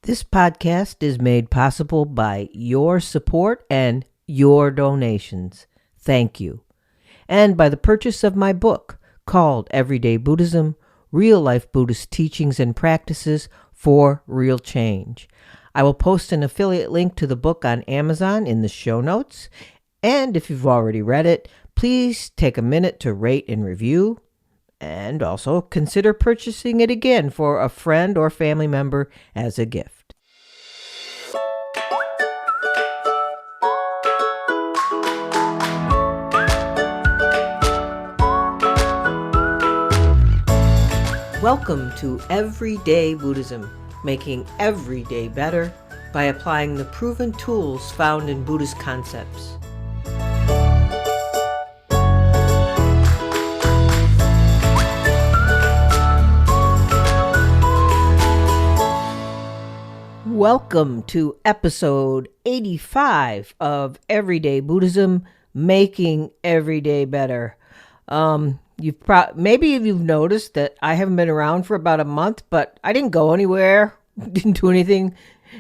This podcast is made possible by your support and your donations. Thank you. And by the purchase of my book called Everyday Buddhism, Real Life Buddhist Teachings and Practices for Real Change. I will post an affiliate link to the book on Amazon in the show notes. And if you've already read it, please take a minute to rate and review. And also consider purchasing it again for a friend or family member as a gift. Welcome to Everyday Buddhism, making every day better by applying the proven tools found in Buddhist concepts. Welcome to episode 85 of Everyday Buddhism, Making Every Day Better. Maybe you've noticed that I haven't been around for about a month, but I didn't go anywhere, didn't do anything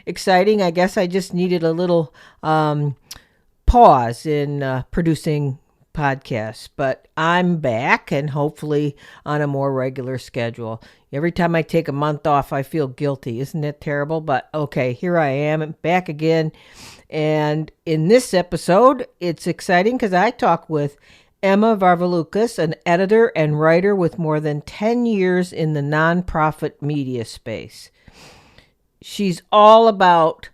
exciting. I guess I just needed a little pause in producing podcasts, but I'm back and hopefully on a more regular schedule. Every time I take a month off, I feel guilty. Isn't that terrible? But okay, here I am. I'm back again. And in this episode, it's exciting because I talk with Emma Varvaloucas, an editor and writer with more than 10 years in the nonprofit media space. She's all about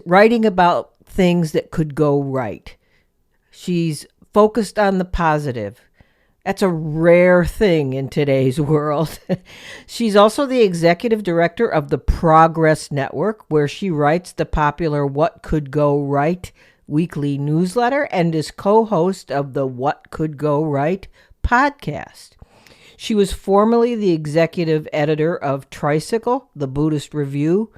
writing about things that could go right. She's focused on the positive. That's a rare thing in today's world. She's also the executive director of the Progress Network, where she writes the popular What Could Go Right weekly newsletter and is co-host of the What Could Go Right podcast. She was formerly the executive editor of Tricycle, the Buddhist Review,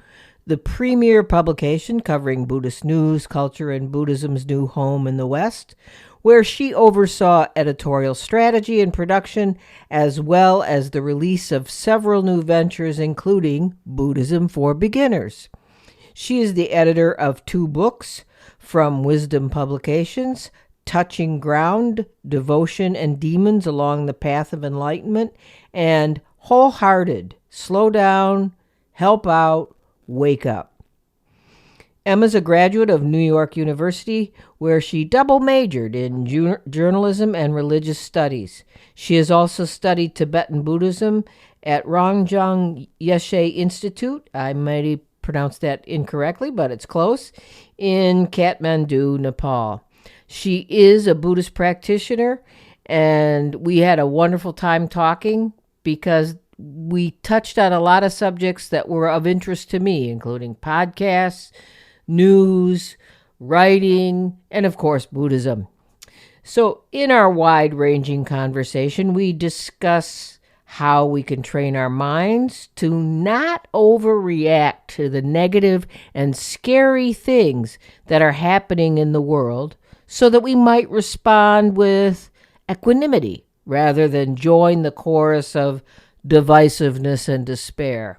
the premier publication covering Buddhist news, culture, and Buddhism's new home in the West, where she oversaw editorial strategy and production, as well as the release of several new ventures, including Buddhism for Beginners. She is the editor of 2 books from Wisdom Publications, Touching Ground, Devotion and Demons Along the Path of Enlightenment, and Wholehearted, Slow Down, Help Out, Wake Up. Emma's a graduate of New York University, where she double majored in journalism and religious studies. She has also studied Tibetan Buddhism at Rangjung Yeshe Institute. I might have pronounced that incorrectly, but it's close, in Kathmandu, Nepal. She is a Buddhist practitioner, and we had a wonderful time talking because we touched on a lot of subjects that were of interest to me, including podcasts, news, writing, and of course, Buddhism. So in our wide-ranging conversation, we discuss how we can train our minds to not overreact to the negative and scary things that are happening in the world so that we might respond with equanimity rather than join the chorus of divisiveness and despair.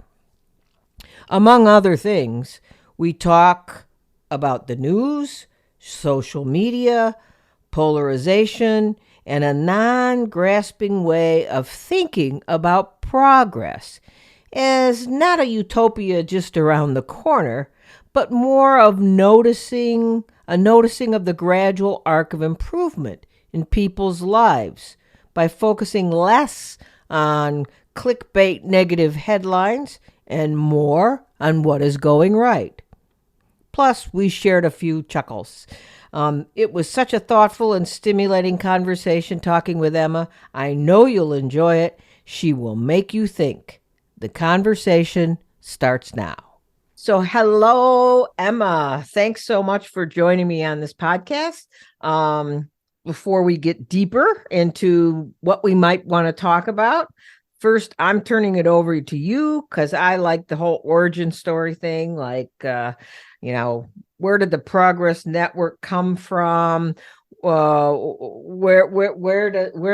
Among other things, we talk about the news, social media, polarization, and a non-grasping way of thinking about progress as not a utopia just around the corner, but more of noticing of the gradual arc of improvement in people's lives by focusing less on clickbait negative headlines and more on what is going right. Plus, we shared a few chuckles. It was such a thoughtful and stimulating conversation talking with Emma. I know you'll enjoy it. She will make you think. The conversation starts now. So, hello, Emma. Thanks so much for joining me on this podcast. Before we get deeper into what we might want to talk about, first, I'm turning it over to you because I like the whole origin story thing, like, where did the Progress Network come from? Where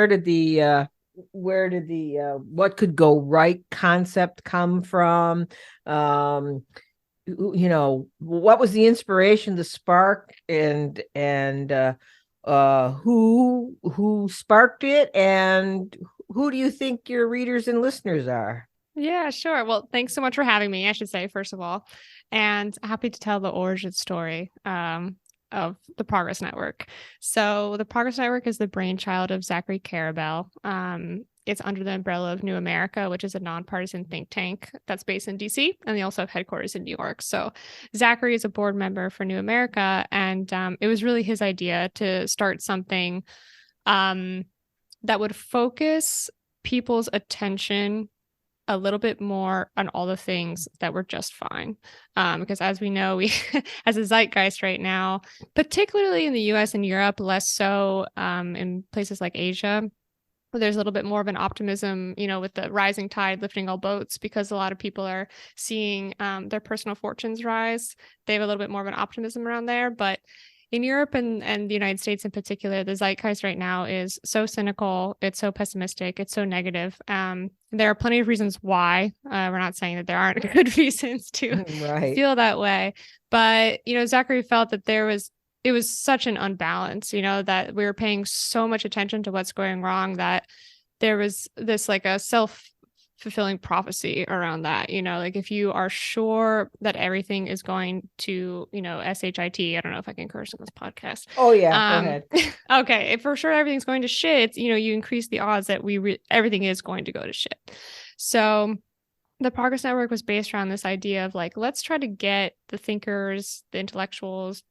did the where did the what could go right concept come from? Um, what was the inspiration, the spark, and who sparked it, and who do you think your readers and listeners are? Yeah, sure. Well, thanks so much for having me, I should say, first of all. And happy to tell the origin story of the Progress Network. So the Progress Network is the brainchild of Zachary Karabell. It's under the umbrella of New America, which is a nonpartisan think tank that's based in DC, and they also have headquarters in New York. So Zachary is a board member for New America, and it was really his idea to start something that would focus people's attention a little bit more on all the things that were just fine. Because as we know, we as a zeitgeist right now, particularly in the US and Europe, less so in places like Asia, there's a little bit more of an optimism, with the rising tide lifting all boats, because a lot of people are seeing their personal fortunes rise. They have a little bit more of an optimism around there. But in Europe and the United States in particular, the zeitgeist right now is so cynical. It's so pessimistic. It's so negative. There are plenty of reasons why. We're not saying that there aren't good reasons to Right. feel that way. But, Zachary felt that it was such an unbalance, that we were paying so much attention to what's going wrong that there was this like a self-fulfilling prophecy around that, like if you are sure that everything is going to, shit, I don't know if I can curse in this podcast. Oh yeah, go ahead. Okay. If for sure everything's going to shit, you increase the odds that everything is going to go to shit. So the Progress Network was based around this idea of like, let's try to get the thinkers, the intellectuals,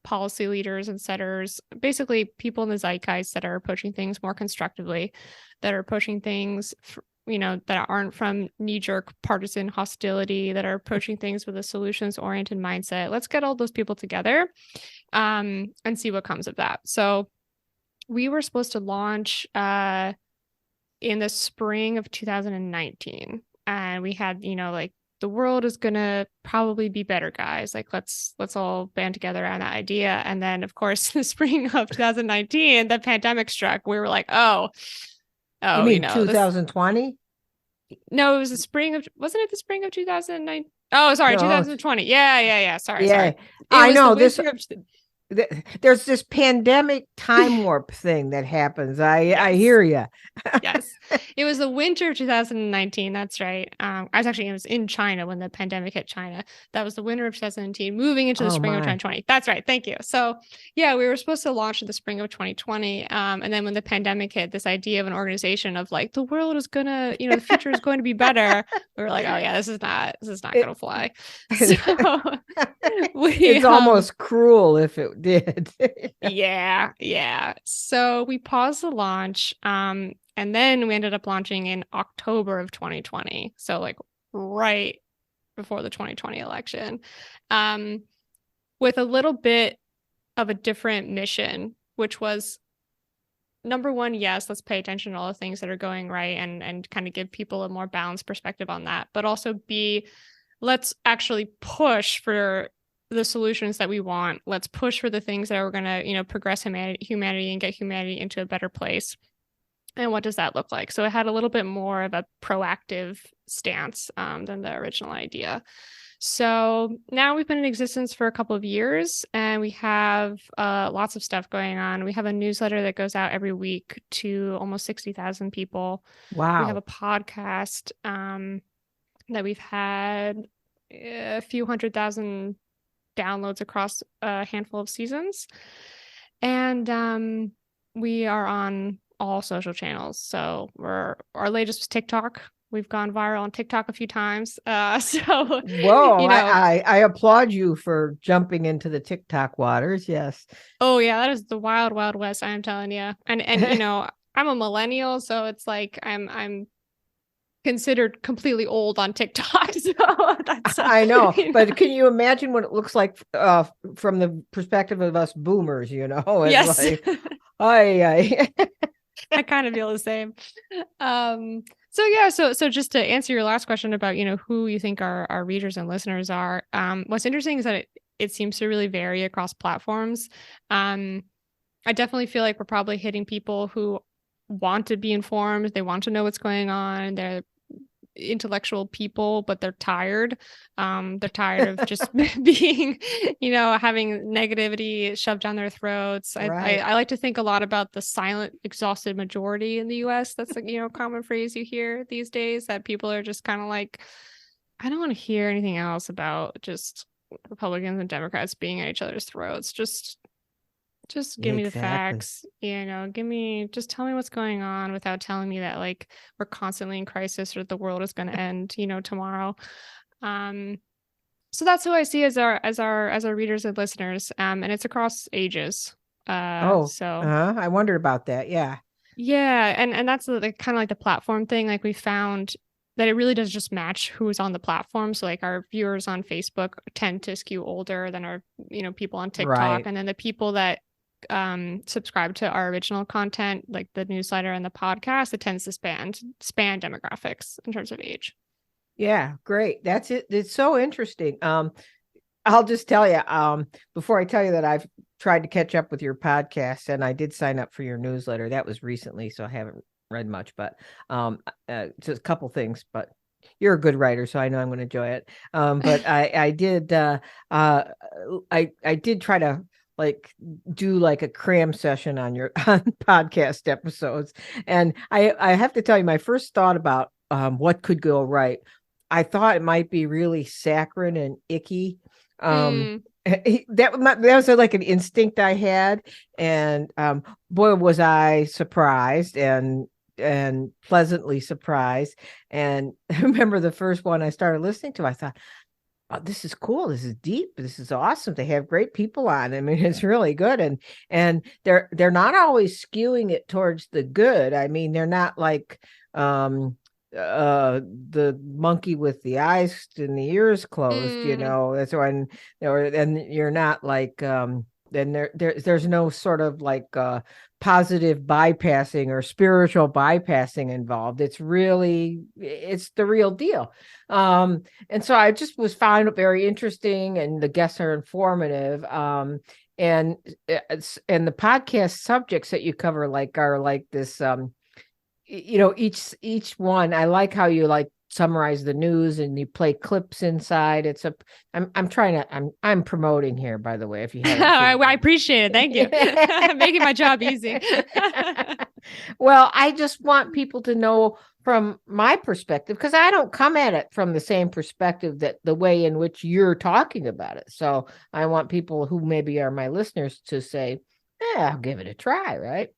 policy leaders and setters, basically people in the zeitgeist that are approaching things more constructively, that are approaching things, that aren't from knee-jerk partisan hostility, that are approaching things with a solutions-oriented mindset. Let's get all those people together and see what comes of that. So we were supposed to launch in the spring of 2019. And we had, like, the world is going to probably be better, guys. Like, let's all band together around that idea. And then, of course, in the spring of 2019, the pandemic struck. We were like, You mean 2020? No, it was wasn't it the spring of 2009? Oh, sorry, No. 2020. Yeah. Sorry. I know this. There's this pandemic time warp thing that happens. I hear you. Yes, it was the winter of 2019. That's right. I was in China when the pandemic hit China. That was the winter of 2019, moving into the spring of 2020. That's right. Thank you. So yeah, we were supposed to launch in the spring of 2020. And then when the pandemic hit, this idea of an organization of like, the world is gonna, the future is going to be better. We were like, oh yeah, this is not gonna fly. So it's almost cruel if it did. Yeah. So we paused the launch. And then we ended up launching in October of 2020. So like right before the 2020 election, with a little bit of a different mission, which was number one, yes, let's pay attention to all the things that are going right and kind of give people a more balanced perspective on that. But also B, let's actually push for the solutions that we want. Let's push for the things that are going to, progress humanity and get humanity into a better place. And what does that look like? So it had a little bit more of a proactive stance than the original idea. So now we've been in existence for a couple of years and we have lots of stuff going on. We have a newsletter that goes out every week to almost 60,000 people. Wow. We have a podcast that we've had a few 100,000 downloads across a handful of seasons. And we are on all social channels. So our latest was TikTok. We've gone viral on TikTok a few times. So whoa, I applaud you for jumping into the TikTok waters. Yes. Oh yeah, that is the wild, wild west. I am telling you. And I'm a millennial, so it's like I'm considered completely old on TikTok. So that's I know, but can you imagine what it looks like from the perspective of us boomers? It's yes. Like, I kind of feel the same. So yeah, so just to answer your last question about, who you think our readers and listeners are, what's interesting is that it seems to really vary across platforms. I definitely feel like we're probably hitting people who want to be informed. They want to know what's going on. They're intellectual people, but they're tired. They're tired of just being, having negativity shoved down their throats. Right. I like to think a lot about the silent, exhausted majority in the US. That's a common phrase you hear these days, that people are just kind of like, I don't want to hear anything else about just Republicans and Democrats being at each other's throats. Just give me the Exactly. facts, just tell me what's going on without telling me that like we're constantly in crisis or the world is going to end, tomorrow. Um, so that's who I see as our readers and listeners. And it's across ages. Oh, So I wondered about that. Yeah. yeah, and that's the kind of like the platform thing. Like we found that it really does just match who's on the platform. So like our viewers on Facebook tend to skew older than our, people on TikTok. Right. And then the people that subscribe to our original content, like the newsletter and the podcast, it tends to span demographics in terms of age. Yeah, great. That's it. It's so interesting. I'll just tell you, before I tell you that I've tried to catch up with your podcast and I did sign up for your newsletter. That was recently, so I haven't read much, but just a couple things, but you're a good writer, so I know I'm going to enjoy it. But I did I did try to like do like a cram session on your on podcast episodes. And I have to tell you, my first thought about what could go right, I thought it might be really saccharine and icky. Mm. That was like an instinct I had, and boy was I surprised and pleasantly surprised. And I remember the first one I started listening to, I thought, oh, this is cool, this is deep, this is awesome, they have great people on. I mean, it's really good. And they're not always skewing it towards the good. I mean, they're not like the monkey with the eyes and the ears closed, Mm. that's when, and you're not like then there's no sort of like positive bypassing or spiritual bypassing involved. It's the real deal. And so I just was found it very interesting, and the guests are informative. And the podcast subjects that you cover are like this each one. I like how you like summarize the news and you play clips inside. I'm promoting here, by the way, if you haven't I figured appreciate it. Thank you. Making my job easy. Well, I just want people to know from my perspective, because I don't come at it from the same perspective that the way in which you're talking about it. So I want people who maybe are my listeners to say, yeah, I'll give it a try, right?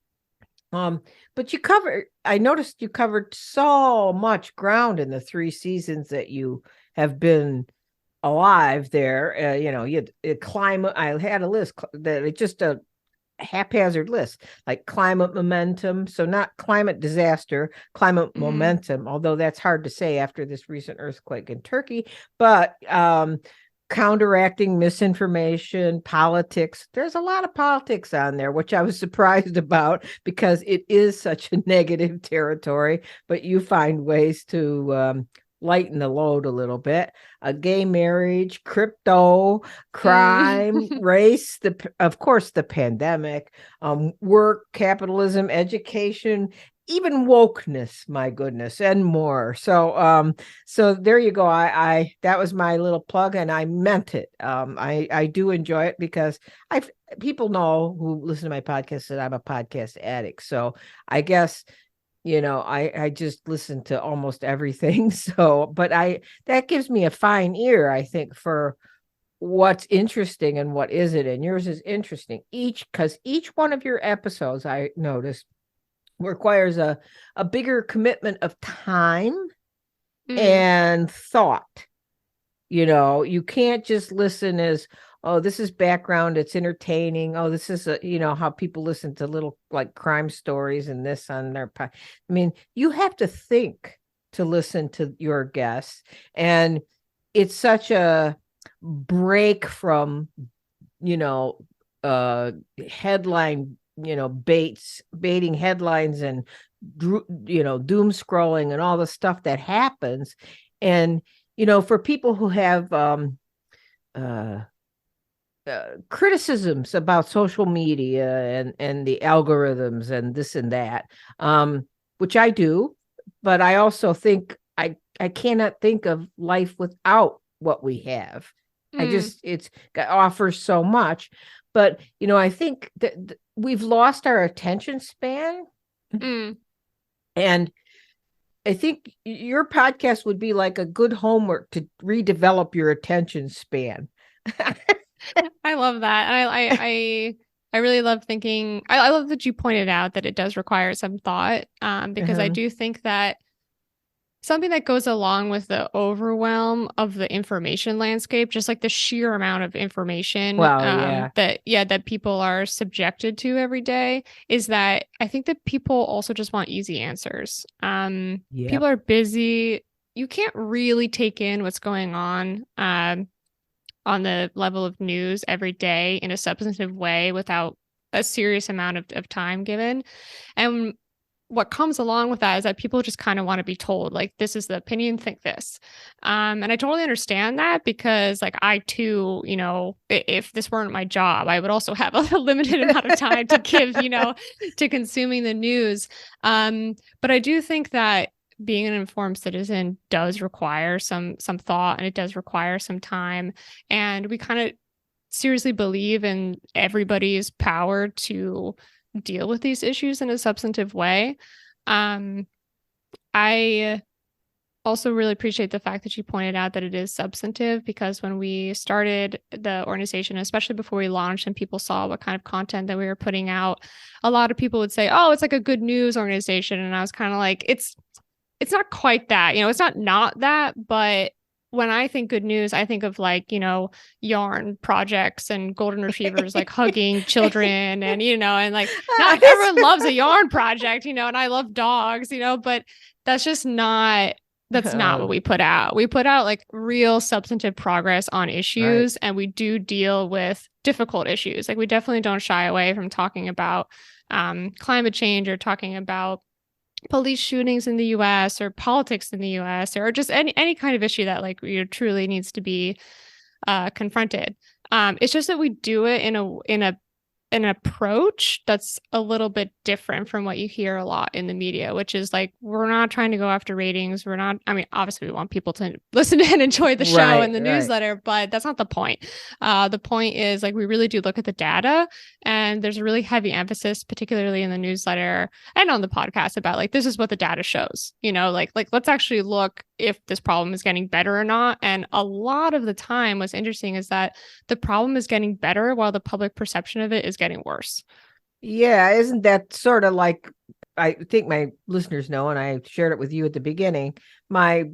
But I noticed you covered so much ground in the 3 seasons that you have been alive there. You had climate. I had a list that it's just a haphazard list, like climate momentum. So not climate disaster, climate momentum, although that's hard to say after this recent earthquake in Turkey. But counteracting misinformation, politics. There's a lot of politics on there, which I was surprised about because it is such a negative territory, but you find ways to lighten the load a little bit. Gay marriage, crypto, crime, race, of course, the pandemic, work, capitalism, education, even wokeness, my goodness, and more. So there you go. I that was my little plug, and I meant it. I do enjoy it because people know who listen to my podcast that I'm a podcast addict. So I guess I just listen to almost everything. So, but that gives me a fine ear, I think, for what's interesting and what isn't. And yours is interesting because each one of your episodes, I noticed, requires a bigger commitment of time and thought. You can't just listen as, oh, this is background, it's entertaining. Oh, this is how people listen to little like crime stories and this on their I mean, you have to think to listen to your guests, and it's such a break from headline baiting headlines and doom scrolling and all the stuff that happens. And for people who have criticisms about social media and the algorithms and this and that, which I do, but I also think I cannot think of life without what we have. I Mm, just it offers so much, but I think that we've lost our attention span, mm. and I think your podcast would be like a good homework to redevelop your attention span. I love that. And I really love thinking. I love that you pointed out that it does require some thought, because I Uh-huh. do think that something that goes along with the overwhelm of the information landscape, just like the sheer amount of information, Well, yeah. that people are subjected to every day, is that I think that people also just want easy answers. People Yep. are busy. You can't really take in what's going on the level of news every day in a substantive way without a serious amount of time given. And what comes along with that is that people just kind of want to be told, like, this is the opinion, think this. And I totally understand that, because, like, I too, if this weren't my job, I would also have a limited amount of time to give, to consuming the news. But I do think that being an informed citizen does require some thought, and it does require some time. And we kind of seriously believe in everybody's power to deal with these issues in a substantive way. Um, I also really appreciate the fact that you pointed out that it is substantive, because when we started the organization, especially before we launched and people saw what kind of content that we were putting out, a lot of people would say, "Oh, it's like a good news organization." And I was kind of like, it's not quite that, it's not that, but when I think good news, I think of, like, yarn projects and golden retrievers like hugging children, and like, not everyone loves a yarn project, and I love dogs, but that's just not that's not what Oh, we put out. We put out like real substantive progress on right. issues, and we do deal with difficult issues. Like, we definitely don't shy away from talking about climate change, or talking about police shootings in the US, or politics in the US, or just any kind of issue that, like, truly needs to be confronted. It's just that we do it in an approach that's a little bit different from what you hear a lot in the media, which is like, we're not trying to go after ratings. We're not, I mean, obviously we want people to listen and enjoy the show Right, and the right. newsletter, but that's not the point. The point is, like, we really do look at the data, and there's a really heavy emphasis, particularly in the newsletter and on the podcast, about, like, this is what the data shows, like let's actually look if this problem is getting better or not. And a lot of the time, what's interesting is that the problem is getting better while the public perception of it is getting worse. Yeah, isn't that sort of like, I think my listeners know, and I shared it with you at the beginning. My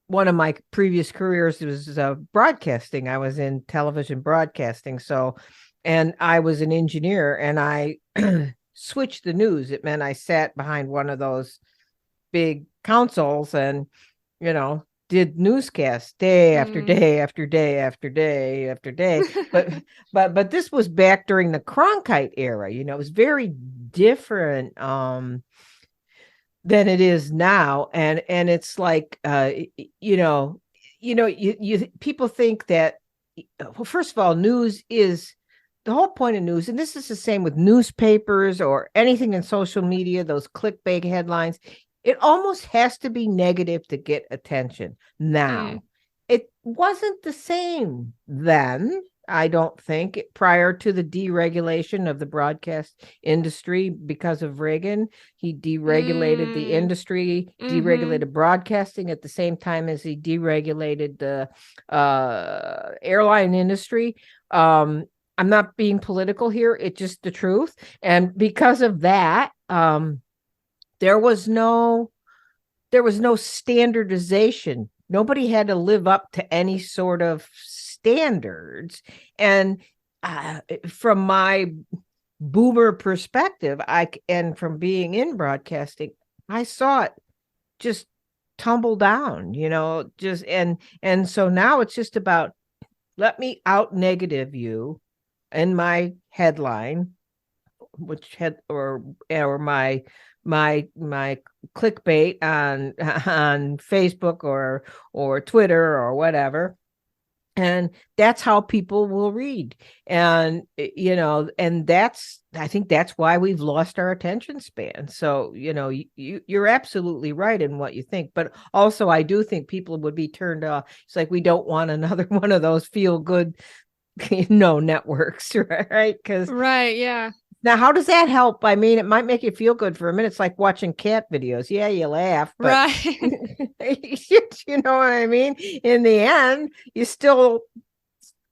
One of my previous careers was broadcasting. I was in television broadcasting, and I was an engineer, and I switched the news. It meant I sat behind one of those big consoles and did newscasts day after Mm, day after day after day after day. But but this was back during the Cronkite era. It was very different than it is now. And it's like you people think that, well, first of all, news is the whole point of news, and this is the same with newspapers or anything in social media, those clickbait headlines. It almost has to be negative to get attention mm, now. It wasn't the same then, I don't think, prior to the deregulation of the broadcast industry because of Reagan. He deregulated the mm, industry, mm-hmm, deregulated broadcasting at the same time as he deregulated the airline industry. I'm not being political here, it's just the truth. And because of that, there was no standardization. Nobody had to live up to any sort of standards. And from my boomer perspective, and from being in broadcasting, I saw it just tumble down, just and so now it's just about, let me out negative you in my headline, which had or my clickbait on on Facebook or Twitter or whatever, And that's how people will read. And and I think that's why we've lost our attention span. So you're absolutely right in what you think, but also I do think people would be turned off. It's like we don't want another one of those feel good networks, right? Because Right, yeah. now, how does that help? I mean, it might make you feel good for a minute. It's like watching cat videos. Yeah, you laugh, but Right. you know what I mean? In the end, you still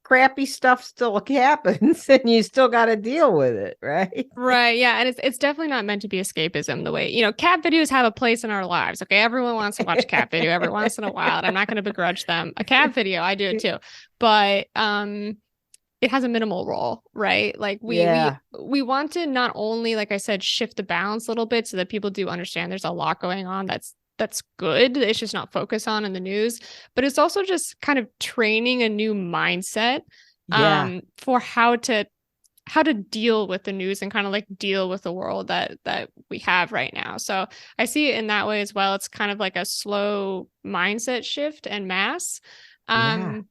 crappy stuff still happens and you still got to deal with it, right? Right. Yeah. And it's definitely not meant to be escapism the way, cat videos have a place in our lives. Okay. Everyone wants to watch a cat video every once in a while. And I'm not going to begrudge them a cat video. I do it too. But it has a minimal role, right? Like Yeah. we want to not only, like I said, shift the balance a little bit so that people do understand there's a lot going on that's good. It's just not focused on in the news, but it's also just kind of training a new mindset Yeah. for how to deal with the news and kind of like deal with the world that we have right now. So I see it in that way as well. It's kind of like a slow mindset shift and mass. Yeah.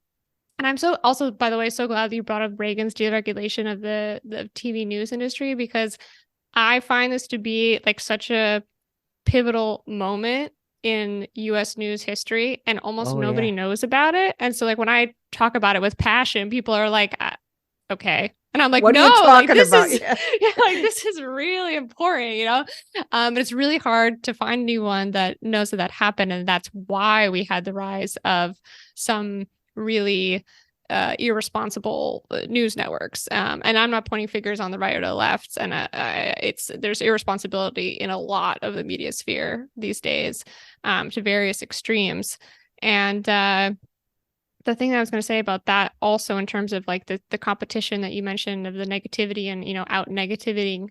And I'm so also, by the way, so glad that you brought up Reagan's deregulation of the TV news industry, because I find this to be like such a pivotal moment in US news history, and almost Oh, nobody yeah. knows about it. And so like when I talk about it with passion, people are like, okay. And I'm like, What are no, you like talking this about? is Yeah. yeah, like this is really important. But it's really hard to find anyone that knows that happened. And that's why we had the rise of some really irresponsible news networks. And I'm not pointing fingers on the right or the left. And there's irresponsibility in a lot of the media sphere these days, to various extremes. And the thing that I was going to say about that also, in terms of like the competition that you mentioned of the negativity and out negativiting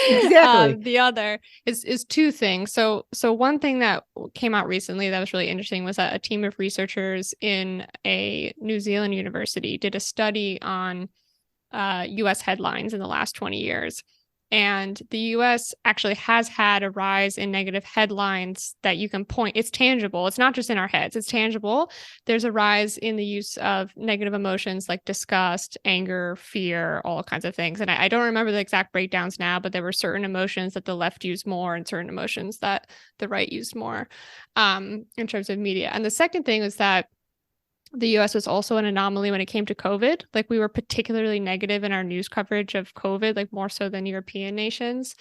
Exactly. the other is two things. So one thing that came out recently that was really interesting was that a team of researchers in a New Zealand university did a study on US headlines in the last 20 years. And the US actually has had a rise in negative headlines that you can point. It's tangible. It's not just in our heads, it's tangible. There's a rise in the use of negative emotions like disgust, anger, fear, all kinds of things. And I don't remember the exact breakdowns now, but there were certain emotions that the left used more and certain emotions that the right used more, in terms of media. And the second thing was that the US was also an anomaly when it came to COVID. Like we were particularly negative in our news coverage of COVID, like more so than European nations.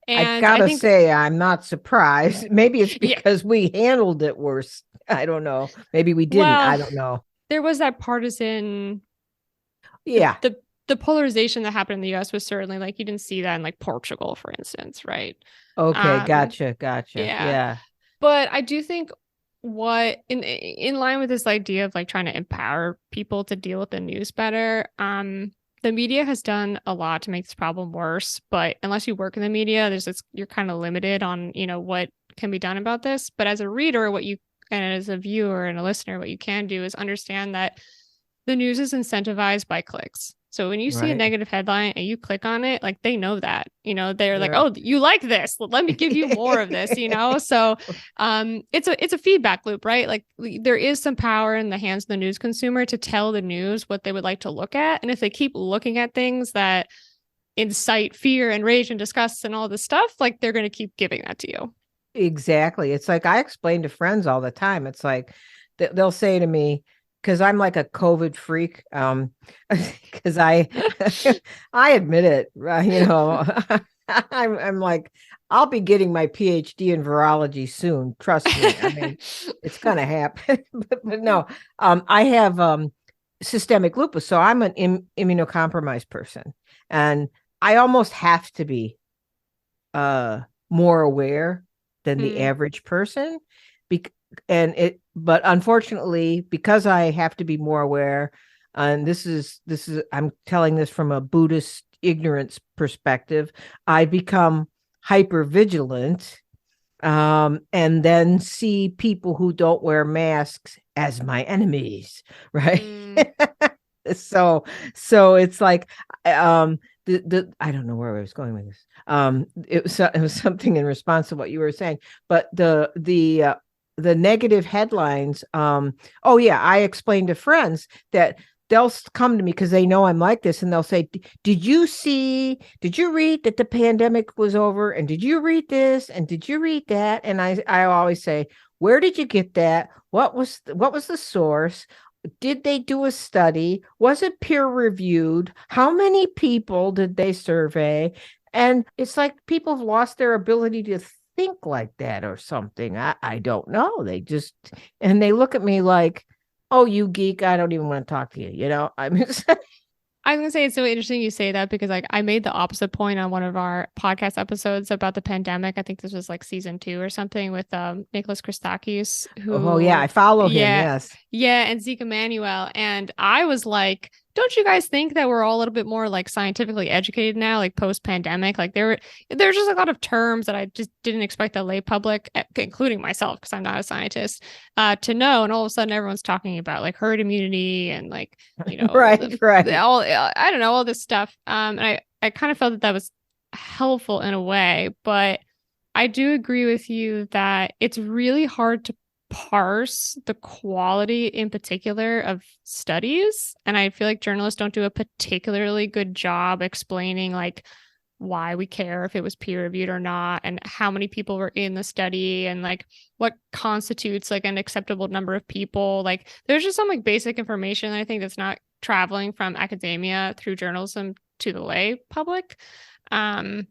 I And I gotta think, say, I'm not surprised. Maybe it's yeah, because we handled it worse. I don't know. Maybe we didn't. I well, don't know. there was that partisan, the, Yeah. the, the polarization that happened in the US was certainly like, you didn't see that in like Portugal, for instance, right? Okay. Um, Gotcha. Gotcha. yeah. Yeah. But I do think what in line with this idea of like trying to empower people to deal with the news better, the media has done a lot to make this problem worse. But unless you work in the media, you're kind of limited on what can be done about this. But as a reader, and as a viewer and a listener, what you can do is understand that the news is incentivized by clicks. So when you see a Right. negative headline and you click on it, like they know that, they're like, Right. oh, you like this. Let me give you more of this. So it's a feedback loop, right? Like there is some power in the hands of the news consumer to tell the news what they would like to look at. And if they keep looking at things that incite fear and rage and disgust and all this stuff, like they're going to keep giving that to you. Exactly. It's like I explain to friends all the time. It's like they'll say to me, because I'm like a COVID freak, because I admit it, I'm like, I'll be getting my PhD in virology soon. Trust me. I mean, it's gonna happen. but no, I have systemic lupus, so I'm an immunocompromised person, and I almost have to be more aware than the Mm, average person. But unfortunately, because I have to be more aware, and this is I'm telling this from a Buddhist ignorance perspective, I become hyper vigilant, and then see people who don't wear masks as my enemies, right? mm, so so it's like, the I don't know where I was going with this. It was something in response to what you were saying, but the the negative headlines. Oh yeah, I explained to friends that they'll come to me because they know I'm like this, and they'll say, did you read that the pandemic was over, and did you read this, and did you read that? And I always say, where did you get that? What was the source? Did they do a study? Was it peer reviewed? How many people did they survey? And it's like people have lost their ability to think like that or something. I don't know. And they look at me like, oh, you geek, I don't even want to talk to you. I'm just I was gonna say it's so interesting you say that because like I made the opposite point on one of our podcast episodes about the pandemic. I think this was like season 2 or something with Nicholas Christakis, oh yeah, I who follow him. yeah, Yes. yeah, and Zeke Emanuel. And I was like, don't you guys think that we're all a little bit more like scientifically educated now, like post pandemic? Like there's just a lot of terms that I just didn't expect the lay public, including myself, because I'm not a scientist, to know. And all of a sudden everyone's talking about like herd immunity and like, Right. all I don't know, all this stuff. And I kind of felt that was helpful in a way, but I do agree with you that it's really hard to parse the quality in particular of studies. And I feel like journalists don't do a particularly good job explaining like why we care if it was peer reviewed or not, and how many people were in the study, and like what constitutes like an acceptable number of people. Like there's just some like basic information I think that's not traveling from academia through journalism to the lay public. And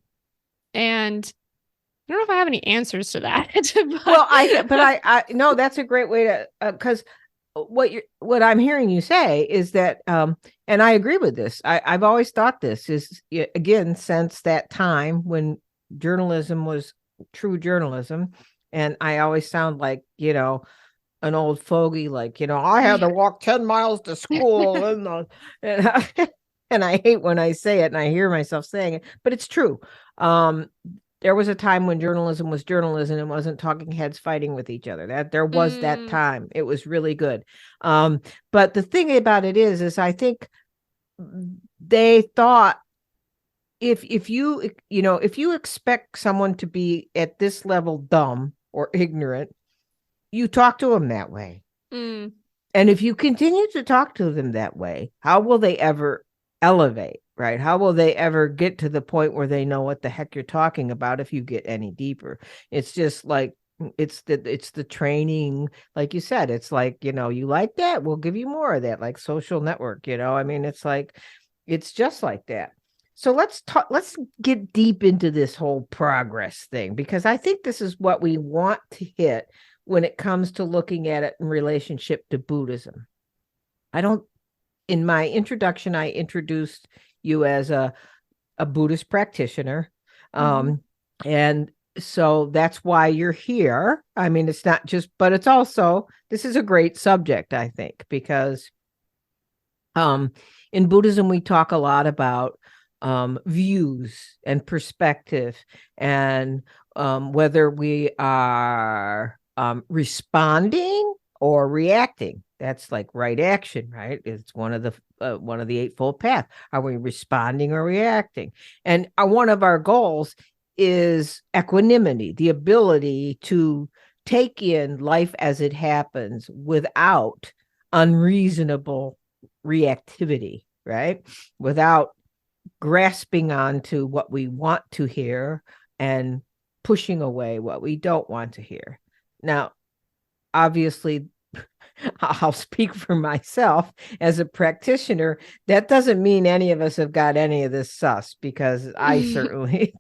I don't know if I have any answers to that. Well, I no, that's a great way to, because what I'm hearing you say is that, and I agree with this. I've always thought this is, again, since that time when journalism was true journalism, and I always sound like, an old fogey, like, I had to walk 10 miles to school, and and I hate when I say it and I hear myself saying it, but it's true. There was a time when journalism was journalism and wasn't talking heads fighting with each other. That there was that time. It was really good. But the thing about it is I think they thought, if you expect someone to be at this level dumb or ignorant, you talk to them that way. Mm. And if you continue to talk to them that way, how will they ever elevate, right? How will they ever get to the point where they know what the heck you're talking about if you get any deeper? It's just like, it's the training, like you said. It's like, you like that, we'll give you more of that, like social network. I mean, it's like, it's just like that. So let's get deep into this whole progress thing, because I think this is what we want to hit when it comes to looking at it in relationship to Buddhism. In my introduction, I introduced you as a Buddhist practitioner. And so that's why you're here. I mean, it's not just, but it's also, this is a great subject, I think, because in Buddhism, we talk a lot about views and perspective, and whether we are responding or reacting. That's like right action, right? It's one of the Eightfold Path. Are we responding or reacting? And one of our goals is equanimity, the ability to take in life as it happens without unreasonable reactivity, right? Without grasping onto what we want to hear and pushing away what we don't want to hear. Now, obviously, I'll speak for myself as a practitioner. That doesn't mean any of us have got any of this sus, because I certainly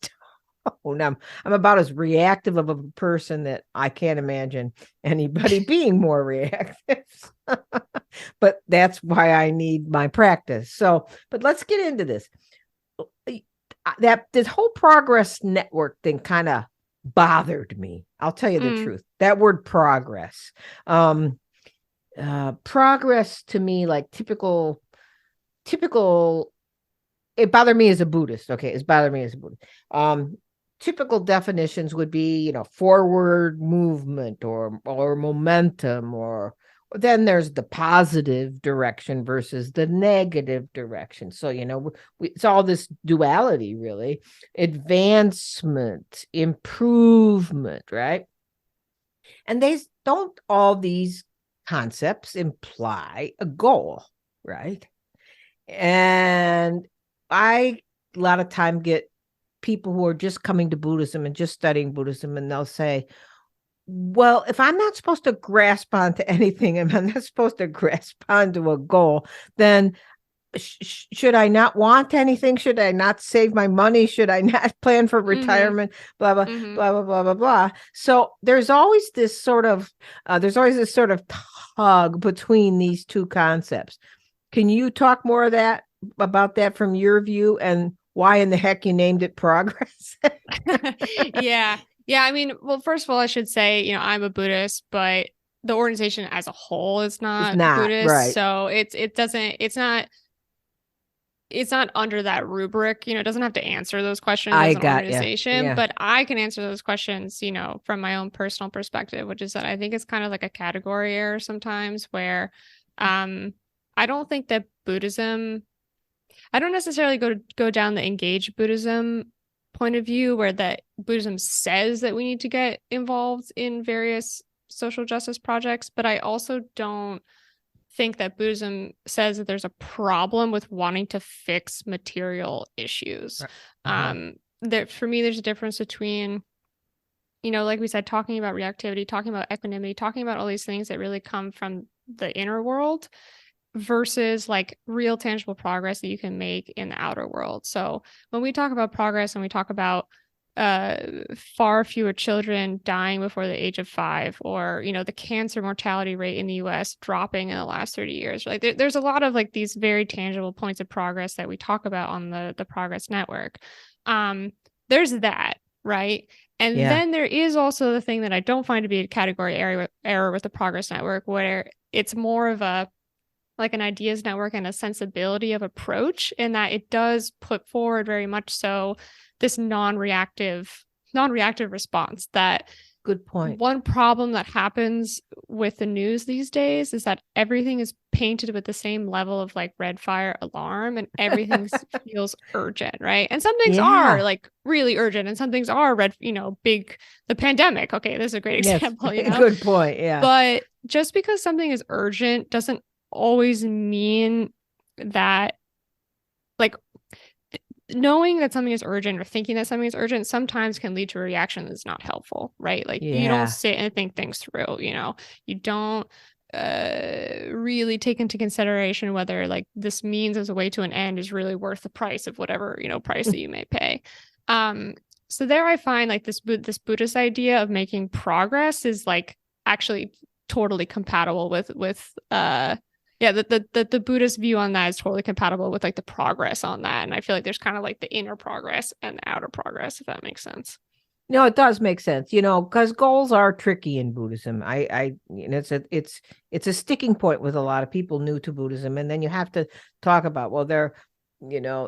don't. I'm about as reactive of a person that I can't imagine anybody being more reactive. But that's why I need my practice. So, but let's get into this. That this whole progress network thing kind of bothered me. I'll tell you the truth. That word progress. Progress to me, like typical, it bothered me as a Buddhist. Okay, it's bothered me as a Buddhist. Typical definitions would be, forward movement or momentum, or then there's the positive direction versus the negative direction. So, it's all this duality, really. Advancement, improvement, right? And they don't all these concepts imply a goal, right? And I a lot of time get people who are just coming to Buddhism and just studying Buddhism, and they'll say, well, if I'm not supposed to grasp onto anything, and I'm not supposed to grasp onto a goal, then should I not want anything? Should I not save my money? Should I not plan for Mm-hmm. retirement? Blah blah Mm-hmm. blah blah blah blah blah. So there's always this sort of tug between these two concepts. Can you talk more of that about that from your view, and why in the heck you named it progress? Yeah. Yeah. I mean, well, first of all, I should say, I'm a Buddhist, but the organization as a whole is It's not not Buddhist. right. So it's not under that rubric. It doesn't have to answer those questions I as an got you. organization, Yeah. but I can answer those questions, from my own personal perspective, which is that I think it's kind of like a category error sometimes where I don't think that I don't necessarily go down the engaged Buddhism point of view where that Buddhism says that we need to get involved in various social justice projects, but I also don't think that Buddhism says that there's a problem with wanting to fix material issues. Uh-huh. For me, there's a difference between, like we said, talking about reactivity, talking about equanimity, talking about all these things that really come from the inner world versus like real tangible progress that you can make in the outer world. So when we talk about progress and we talk about far fewer children dying before the age of 5, or the cancer mortality rate in the US dropping in the last 30 years, like there's a lot of like these very tangible points of progress that we talk about on the Progress Network. There's that, right? And Yeah. then there is also the thing that I don't find to be a category error with the Progress Network, where it's more of a like an ideas network and a sensibility of approach, in that it does put forward very much so this non-reactive response. That Good point. one problem that happens with the news these days is that everything is painted with the same level of like red fire alarm, and everything feels urgent, right? And some things are Yeah. like really urgent, and some things are big. The pandemic, okay, this is a great Yes. example, Good point. Yeah. but just because something is urgent doesn't always mean that, like, knowing that something is urgent or thinking that something is urgent sometimes can lead to a reaction that's not helpful, right? Like you don't Yeah. sit and think things through, you don't really take into consideration whether like this means as a way to an end is really worth the price of whatever, price that you may pay. So there I find like this Buddhist idea of making progress is like actually totally compatible with the Buddhist view on that is totally compatible with like the progress on that. And I feel like there's kind of like the inner progress and the outer progress, if that makes sense. No, it does make sense, because goals are tricky in Buddhism. It's a sticking point with a lot of people new to Buddhism, and then you have to talk about, well,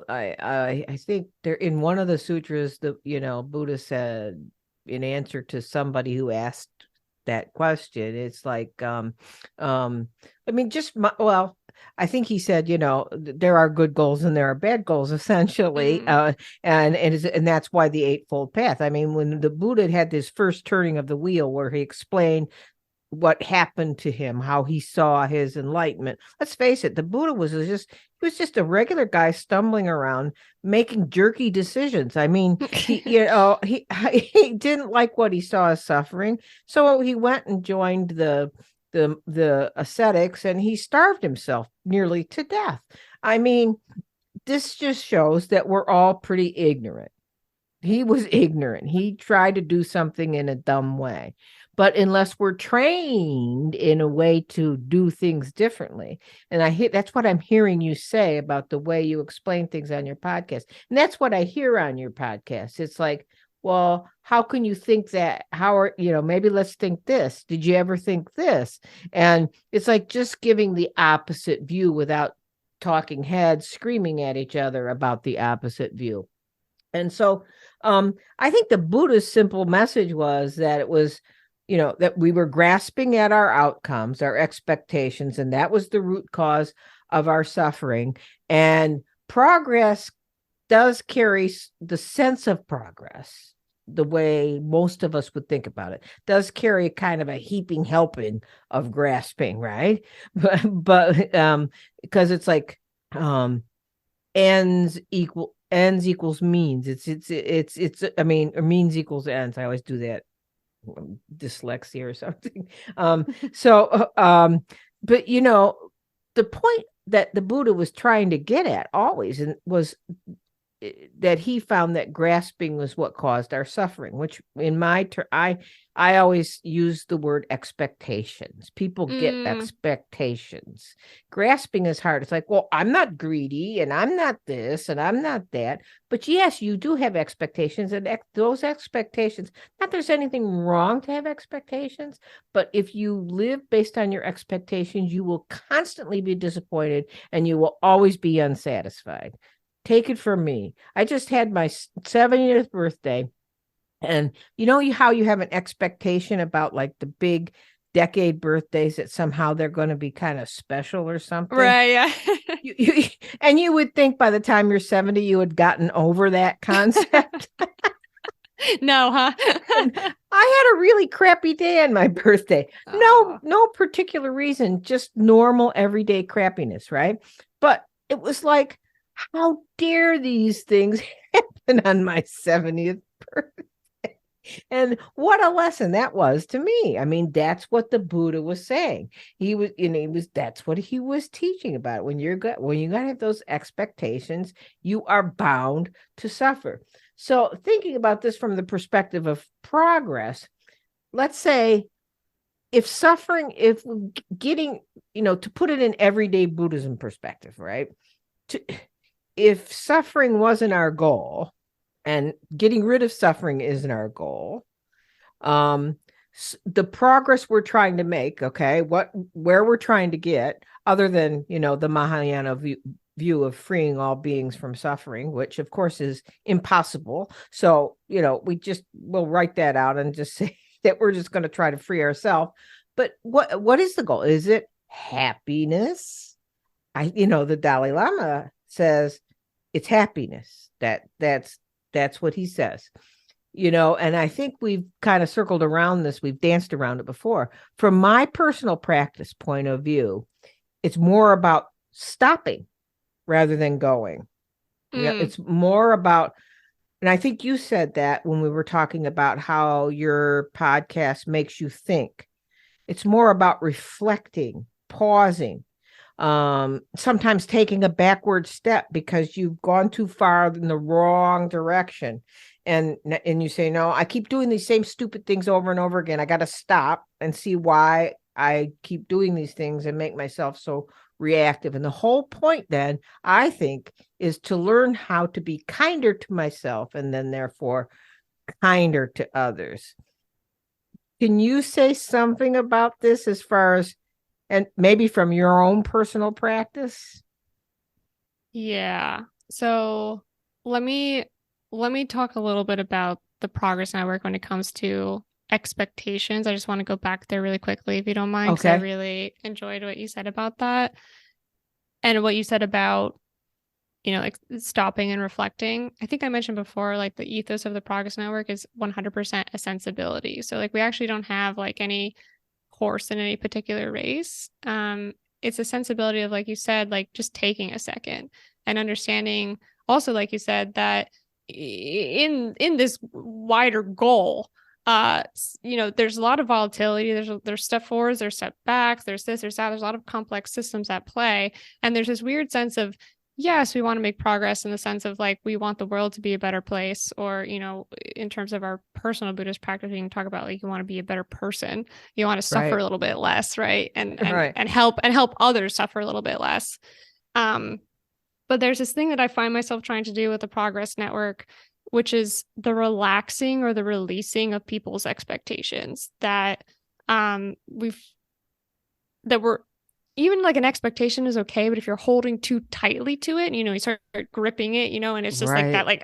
I think they're in one of the sutras. Buddha said in answer to somebody who asked that question, it's like, I mean, I think he said, there are good goals and there are bad goals, essentially. Mm-hmm. And that's why the Eightfold Path. I mean, when the Buddha had this first turning of the wheel where he explained what happened to him, how he saw his enlightenment. Let's face it, the Buddha was just a regular guy stumbling around making jerky decisions. I mean, he he didn't like what he saw as suffering, so he went and joined the ascetics, and he starved himself nearly to death. I mean, this just shows that we're all pretty ignorant. He was ignorant. He tried to do something in a dumb way. But unless we're trained in a way to do things differently, and that's what I'm hearing you say about the way you explain things on your podcast. And that's what I hear on your podcast. It's like, well, how can you think that? Maybe let's think this. Did you ever think this? And it's like just giving the opposite view without talking heads screaming at each other about the opposite view. And so I think the Buddha's simple message was that it was, that we were grasping at our outcomes, our expectations, and that was the root cause of our suffering. And progress does carry the sense of progress, the way most of us would think about it. Does carry kind of a heaping helping of grasping, right? But because it's like ends equals means. It's I mean, or means equals ends. I always do that, dyslexia or something. So but the point that the Buddha was trying to get at always and was that he found that grasping was what caused our suffering, which in I always use the word expectations. People get expectations. Grasping is hard. It's like, well, I'm not greedy and I'm not this and I'm not that. But yes, you do have expectations, and those expectations, not there's anything wrong to have expectations, but if you live based on your expectations, you will constantly be disappointed and you will always be unsatisfied. Take it from me. I just had my 70th birthday. And how you have an expectation about like the big decade birthdays that somehow they're going to be kind of special or something. Right. Yeah. And you would think by the time you're 70, you had gotten over that concept. No, huh? I had a really crappy day on my birthday. No particular reason, just normal everyday crappiness, right? But it was like, how dare these things happen on my 70th birthday? And what a lesson that was to me. I mean, that's what the Buddha was saying. That's what he was teaching about. When you got to have those expectations, you are bound to suffer. So thinking about this from the perspective of progress, let's say if getting, to put it in everyday Buddhism perspective, right? If suffering wasn't our goal and getting rid of suffering isn't our goal, the progress we're trying to make, okay, where we're trying to get, other than, the Mahayana view of freeing all beings from suffering, which of course is impossible. So, we'll write that out and just say that we're just going to try to free ourselves. But what is the goal? Is it happiness? The Dalai Lama says it's happiness. That's what he says. And I think we've kind of circled around this. We've danced around it before. From my personal practice point of view, it's more about stopping rather than going. It's more about, and I think you said that when we were talking about how your podcast makes you think. It's more about reflecting, pausing, sometimes taking a backward step because you've gone too far in the wrong direction. And you say, no, I keep doing these same stupid things over and over again. I got to stop and see why I keep doing these things and make myself so reactive. And the whole point then, I think, is to learn how to be kinder to myself and then therefore kinder to others. Can you say something about this as far as, and maybe from your own personal practice? Yeah. So let me talk a little bit about the Progress Network when it comes to expectations. I just want to go back there really quickly, if you don't mind, because I really enjoyed what you said about that. And what you said about, like stopping and reflecting. I think I mentioned before, like the ethos of the Progress Network is 100% a sensibility. So like we actually don't have like any horse in any particular race. It's a sensibility of, like you said, like just taking a second and understanding also, like you said, that in this wider goal, there's a lot of volatility. There's step forwards, there's step backs, there's this, there's that. There's a lot of complex systems at play. And there's this weird sense of, yes, we want to make progress in the sense of like, we want the world to be a better place, or, in terms of our personal Buddhist practice, we can talk about like, you want to be a better person. You want to suffer a little bit less, right? And help others suffer a little bit less. But there's this thing that I find myself trying to do with the Progress Network, which is the relaxing or the releasing of people's expectations that we're, even like an expectation is okay, but if you're holding too tightly to it, you start gripping it, and it's just like that, like,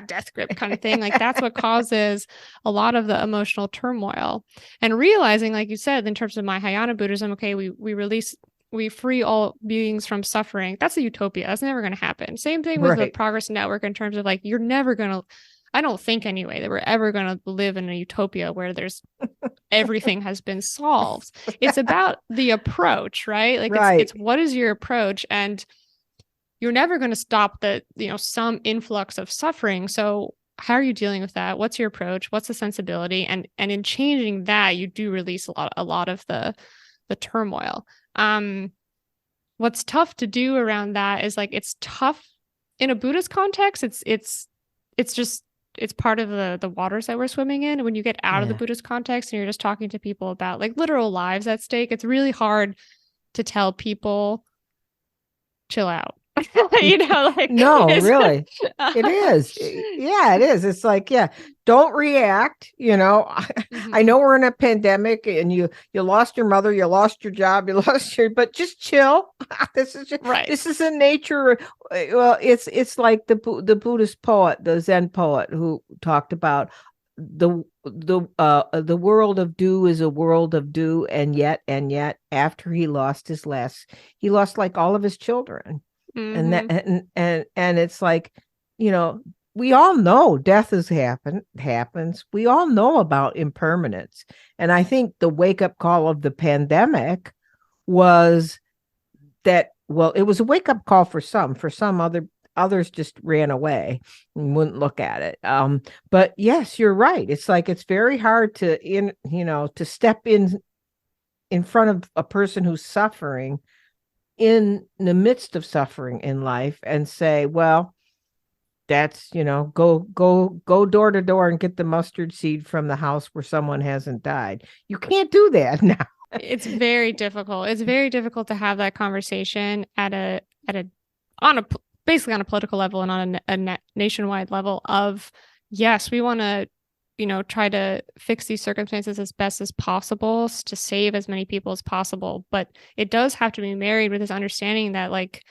death grip kind of thing. Like that's what causes a lot of the emotional turmoil. And realizing, like you said, in terms of Mahayana Buddhism, okay, we free all beings from suffering. That's a utopia. That's never going to happen. Same thing with the Progress Network in terms of like, you're never going to, I don't think anyway that we're ever going to live in a utopia where everything has been solved. It's about the approach, right? Like Right. it's what is your approach? And you're never going to stop some influx of suffering. So how are you dealing with that? What's your approach? What's the sensibility? And in changing that, you do release a lot of the turmoil. What's tough to do around that is like, it's tough in a Buddhist context. It's part of the waters that we're swimming in. When you get out of the Buddhist context and you're just talking to people about like literal lives at stake, it's really hard to tell people chill out. No, really. It is. Yeah, it is. It's like, yeah, don't react. I know we're in a pandemic and you lost your mother, you lost your job, but just chill. This is right. This is a nature. Well, it's like the Buddhist poet, the Zen poet who talked about the world of do is a world of do, and yet after he lost like all of his children. And that and it's like, we all know death happens. We all know about impermanence. And I think the wake-up call of the pandemic was that, well, it was a wake-up call for some others just ran away and wouldn't look at it. But yes, you're right. It's like, it's very hard to step in front of a person who's suffering in the midst of suffering in life and say, well, that's, go door to door and get the mustard seed from the house where someone hasn't died. You can't do that now. It's very difficult. It's very difficult to have that conversation basically on a political level and on a nationwide level of, yes, we want to, try to fix these circumstances as best as possible to save as many people as possible. But it does have to be married with this understanding that, like,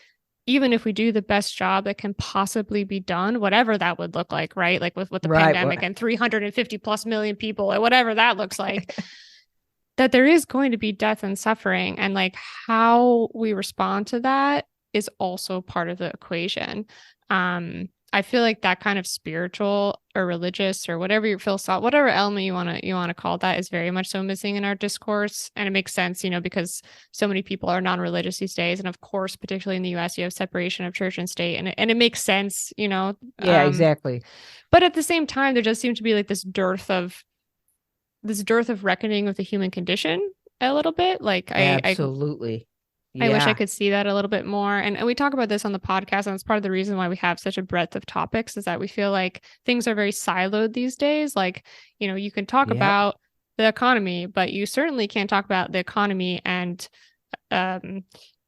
even if we do the best job that can possibly be done, whatever that would look like, right? Like with the pandemic and 350 plus million people or whatever that looks like, that there is going to be death and suffering. And like how we respond to that is also part of the equation. I feel like that kind of spiritual or religious or whatever your whatever element you want to call that is very much so missing in our discourse. And it makes sense, because so many people are non-religious these days. And of course, particularly in the US, you have separation of church and state, and it makes sense, Yeah, exactly. But at the same time, there does seem to be like this dearth of reckoning with the human condition a little bit. Like absolutely. I wish I could see that a little bit more. And we talk about this on the podcast, and it's part of the reason why we have such a breadth of topics, is that we feel like things are very siloed these days. Like, you can talk about the economy, but you certainly can't talk about the economy and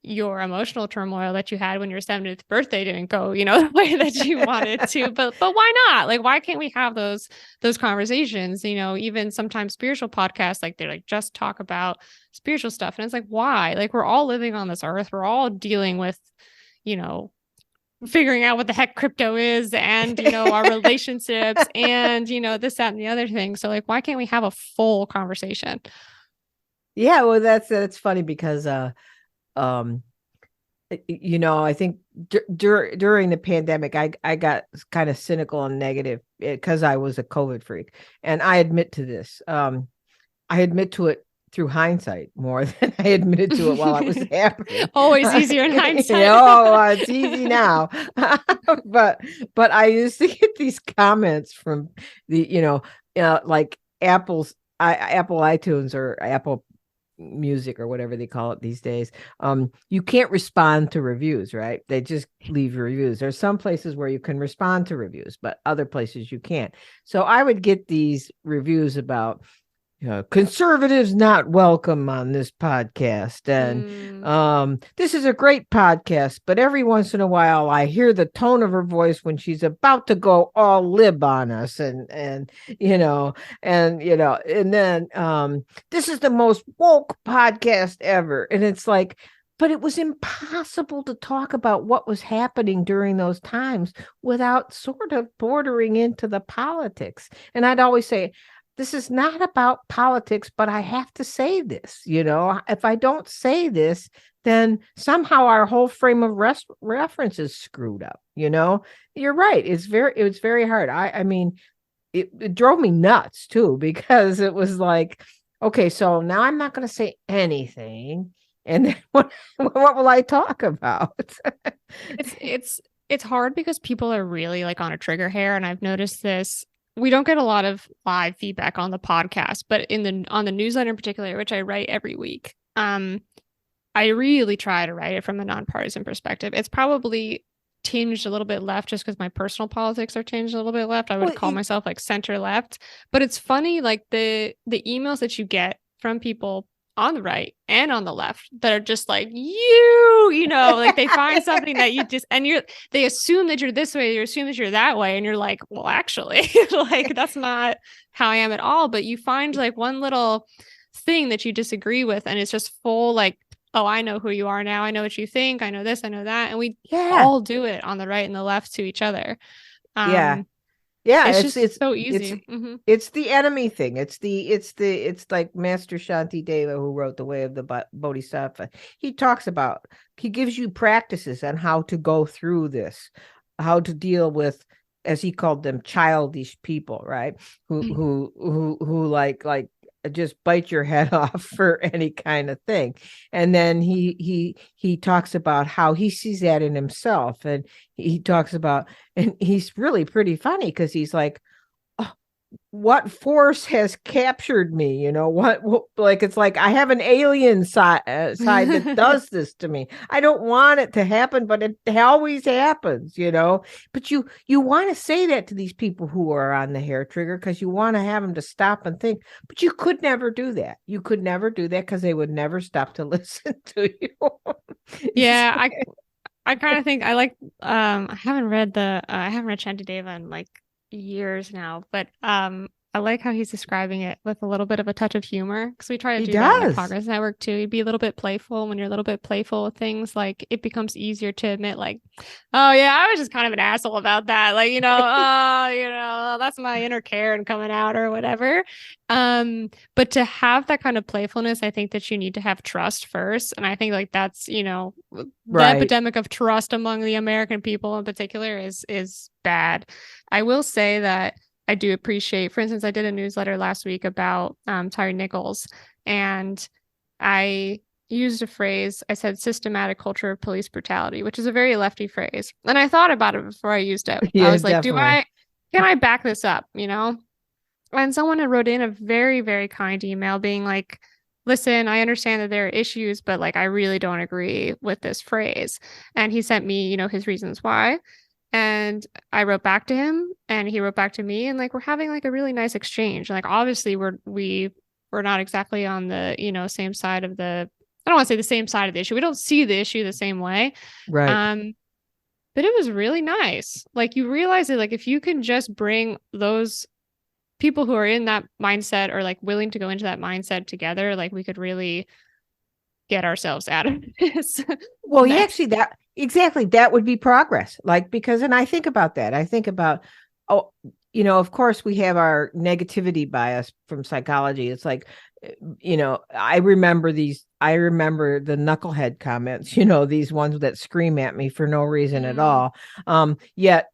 your emotional turmoil that you had when your 70th birthday didn't go, the way that you wanted to. But why not? Like, why can't we have those conversations? Even sometimes spiritual podcasts, like they're like, just talk about spiritual stuff. And it's like, why? Like, we're all living on this earth. We're all dealing with, figuring out what the heck crypto is and, our relationships and, this, that, and the other thing. So like, why can't we have a full conversation? Yeah, well, that's funny because, I think during the pandemic, I got kind of cynical and negative because I was a COVID freak. And I admit to this. I admit to it through hindsight more than I admitted to it while I was happening. Always easier in hindsight. It's easy now. but I used to get these comments from the, like Apple iTunes or Apple Music or whatever they call it these days. You can't respond to reviews, right? They just leave reviews. There's some places where you can respond to reviews, but other places you can't. So I would get these reviews about conservatives not welcome on this podcast, and this is a great podcast, but every once in a while I hear the tone of her voice when she's about to go all lib on us, and then this is the most woke podcast ever. And it's like, but it was impossible to talk about what was happening during those times without sort of bordering into the politics. And I'd always say, this is not about politics, but I have to say this. If I don't say this, then somehow our whole frame of reference is screwed up. You're right. It's very hard. I mean, it drove me nuts too, because it was like, okay, so now I'm not going to say anything. And then what will I talk about? It's hard because people are really like on a trigger hair, and I've noticed this. We don't get a lot of live feedback on the podcast, but on the newsletter in particular, which I write every week, I really try to write it from a nonpartisan perspective. It's probably tinged a little bit left just because my personal politics are changed a little bit left. I would call myself like center left, but it's funny, like the emails that you get from people on the right and on the left that are just like, like they find something that you just, and they assume that you're this way, you assume that you're that way. And you're like, well, actually, like that's not how I am at all. But you find like one little thing that you disagree with, and it's just full like, oh, I know who you are now. I know what you think. I know this, I know that. And we all do it on the right and the left to each other. Yeah. Yeah, it's just so easy. It's the enemy thing. It's like Master Shanti Deva, who wrote The Way of the Bodhisattva. He gives you practices on how to go through this, how to deal with, as he called them, childish people, right? Who like just bite your head off for any kind of thing. And then he talks about how he sees that in himself, and he talks about, and he's really pretty funny because he's like, what force has captured me? What like, it's like I have an alien side that does this to me. I don't want it to happen, but it always happens. But you want to say that to these people who are on the hair trigger, because you want to have them to stop and think, but you could never do that. You could never do that because they would never stop to listen to you. Yeah, I kind of think I like I haven't read Shantideva in like years now, but I like how he's describing it with a little bit of a touch of humor, because we try to do that in the Progress Network too. You'd be a little bit playful. When you're a little bit playful with things, like it becomes easier to admit, like, oh yeah, I was just kind of an asshole about that. Like, that's my inner Karen coming out or whatever. But to have that kind of playfulness, I think that you need to have trust first. And I think like that's, the epidemic of trust among the American people in particular is bad. I will say that I do appreciate, for instance, I did a newsletter last week about Tyre Nichols, and I used a phrase. I said systematic culture of police brutality, which is a very lefty phrase. And I thought about it before I used it. Yeah, I was like, definitely. can I back this up? And someone had wrote in a very, very kind email being like, listen, I understand that there are issues, but like, I really don't agree with this phrase. And he sent me, his reasons why. And I wrote back to him, and he wrote back to me, and like we're having like a really nice exchange. Like obviously we're not exactly on the same side of the, I don't want to say the same side of the issue. We don't see the issue the same way. Right. But it was really nice. Like you realize that like if you can just bring those people who are in that mindset, or like willing to go into that mindset together, like we could really get ourselves out of this. Well, yeah, actually, that would be progress. Like, because, and I think about that. I think about, of course, we have our negativity bias from psychology. It's like, I remember the knucklehead comments, these ones that scream at me for no reason at all. Yet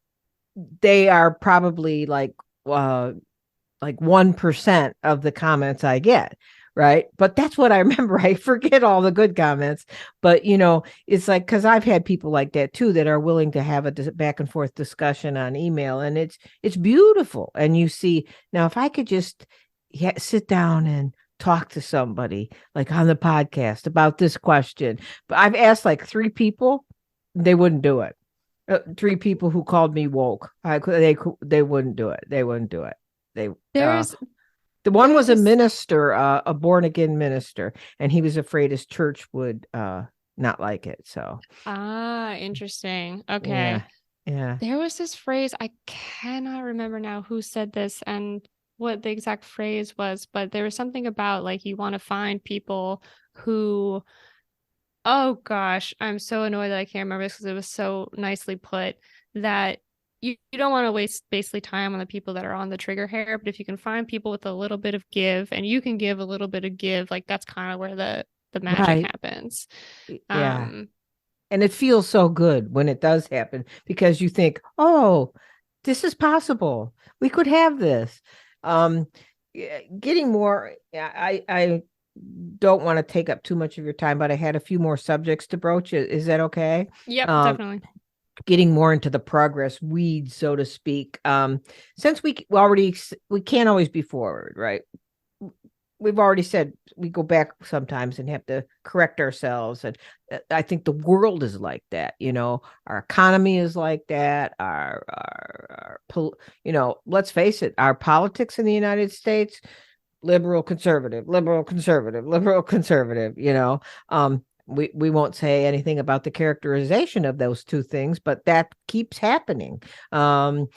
they are probably like 1% of the comments I get. Right. But that's what I remember. I forget all the good comments. But, it's like, because I've had people like that, too, that are willing to have a back and forth discussion on email. And it's beautiful. And you see, now, if I could just sit down and talk to somebody like on the podcast about this question. But I've asked like 3 people, they wouldn't do it. 3 people who called me woke. They wouldn't do it. They wouldn't do it. The one was a minister, a born again minister, and he was afraid his church would not like it. So interesting. Okay. Yeah. There was this phrase, I cannot remember now who said this and what the exact phrase was, but there was something about like you want to find people who, oh gosh, I'm so annoyed that I can't remember this because it was so nicely put, that you don't want to waste basically time on the people that are on the trigger hair, but if you can find people with a little bit of give, and you can give a little bit of give, like that's kind of where the magic Right. happens. Yeah. Um, And it feels so good when it does happen because you think, oh, this is possible. We could have this. Um, Getting more, I don't want to take up too much of your time, but I had a few more subjects to broach. Is that okay? yep, Um, definitely. Getting more into the progress weeds, so to speak. Since we can't always be forward, right? We've already said we go back sometimes and have to correct ourselves, and I think the world is like that. Our economy is like that. Let's face it, our politics in the United States, liberal conservative, liberal conservative, liberal conservative. We won't say anything about the characterization of those two things, but that keeps happening. And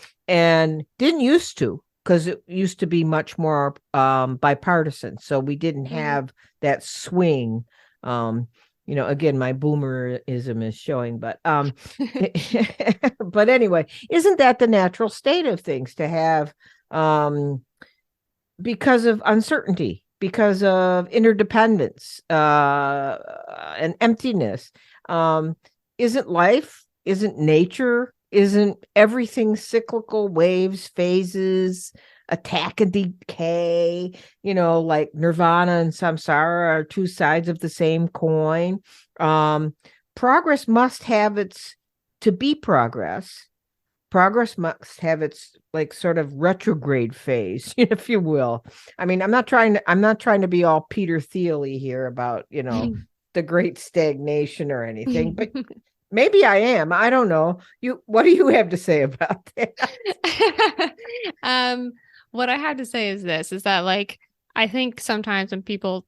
didn't used to, because it used to be much more bipartisan. So we didn't have that swing. Again, my boomerism is showing, but but anyway, isn't that the natural state of things to have because of uncertainty, because of interdependence, and emptiness? Um, isn't life, isn't nature, isn't everything cyclical, waves, phases, attack and decay? Like nirvana and samsara are two sides of the same coin. Progress must have its To be progress must have its like sort of retrograde phase, if you will. I mean, I'm not trying to be all Peter Thiel-y here about, the great stagnation or anything, but maybe I am. I don't know. What do you have to say about that? um, what I have to say is this, is that like, I think sometimes when people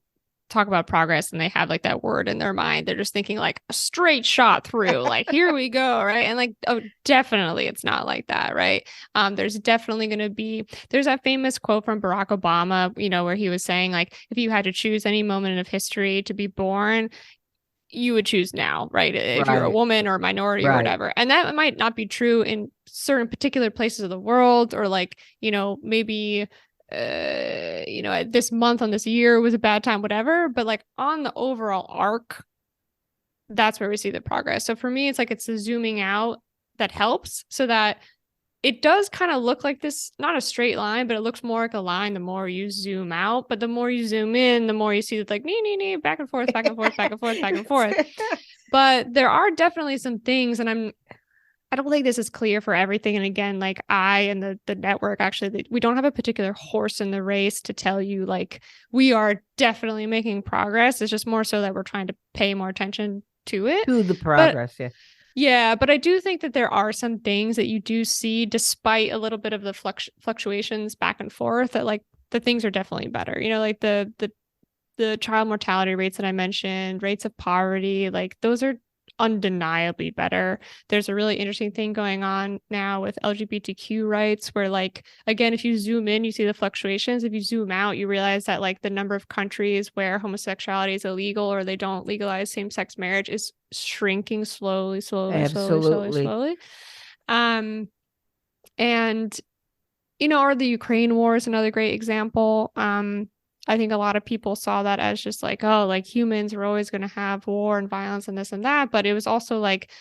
talk about progress and they have like that word in their mind, they're just thinking like a straight shot through, like, here we go. Right. And like, oh, definitely it's not like that. Right. There's definitely going to be, there's that famous quote from Barack Obama, where he was saying like, if you had to choose any moment of history to be born, you would choose now, right? If you're a Right, minority or minority or right. whatever. And that might not be true in certain particular places of the world, or like, maybe this month on this year was a bad time, whatever. But like on the overall arc, that's where we see the progress. So for me, it's like it's the zooming out that helps, so that it does kind of look like this, not a straight line, but it looks more like a line the more you zoom out. But the more you zoom in, the more you see it's like nee, back and forth, back and forth, back and forth, back and forth. But there are definitely some things, and I don't think this is clear for everything. And again, like I and the network, actually, we don't have a particular horse in the race to tell you like we are definitely making progress. It's just more so that we're trying to pay more attention to it. To the But progress, yeah. yeah, but I do think that there are some things that you do see, despite a little bit of the fluctuations back and forth, that like the things are definitely better. Like the child mortality rates that I mentioned, rates of poverty, like those are undeniably better. There's a really interesting thing going on now with LGBTQ rights, where like, again, if you zoom in, you see the fluctuations. If you zoom out, you realize that like the number of countries where homosexuality is illegal or they don't legalize same-sex marriage is shrinking slowly, slowly, slowly, slowly, Absolutely. slowly. And or the Ukraine war is another great example. I think a lot of people saw that as just like, oh, like humans are always going to have war and violence and this and that. But it was also like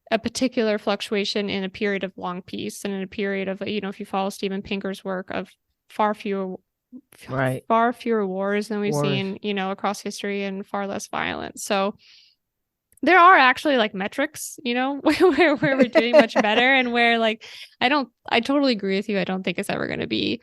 a particular fluctuation in a period of long peace, and in a period of, if you follow Steven Pinker's work, of far fewer Right. far fewer wars than we've Wars. seen, across history, and far less violence. So there are actually like metrics, where we're doing much better, and where like I totally agree with you. I don't think it's ever going to be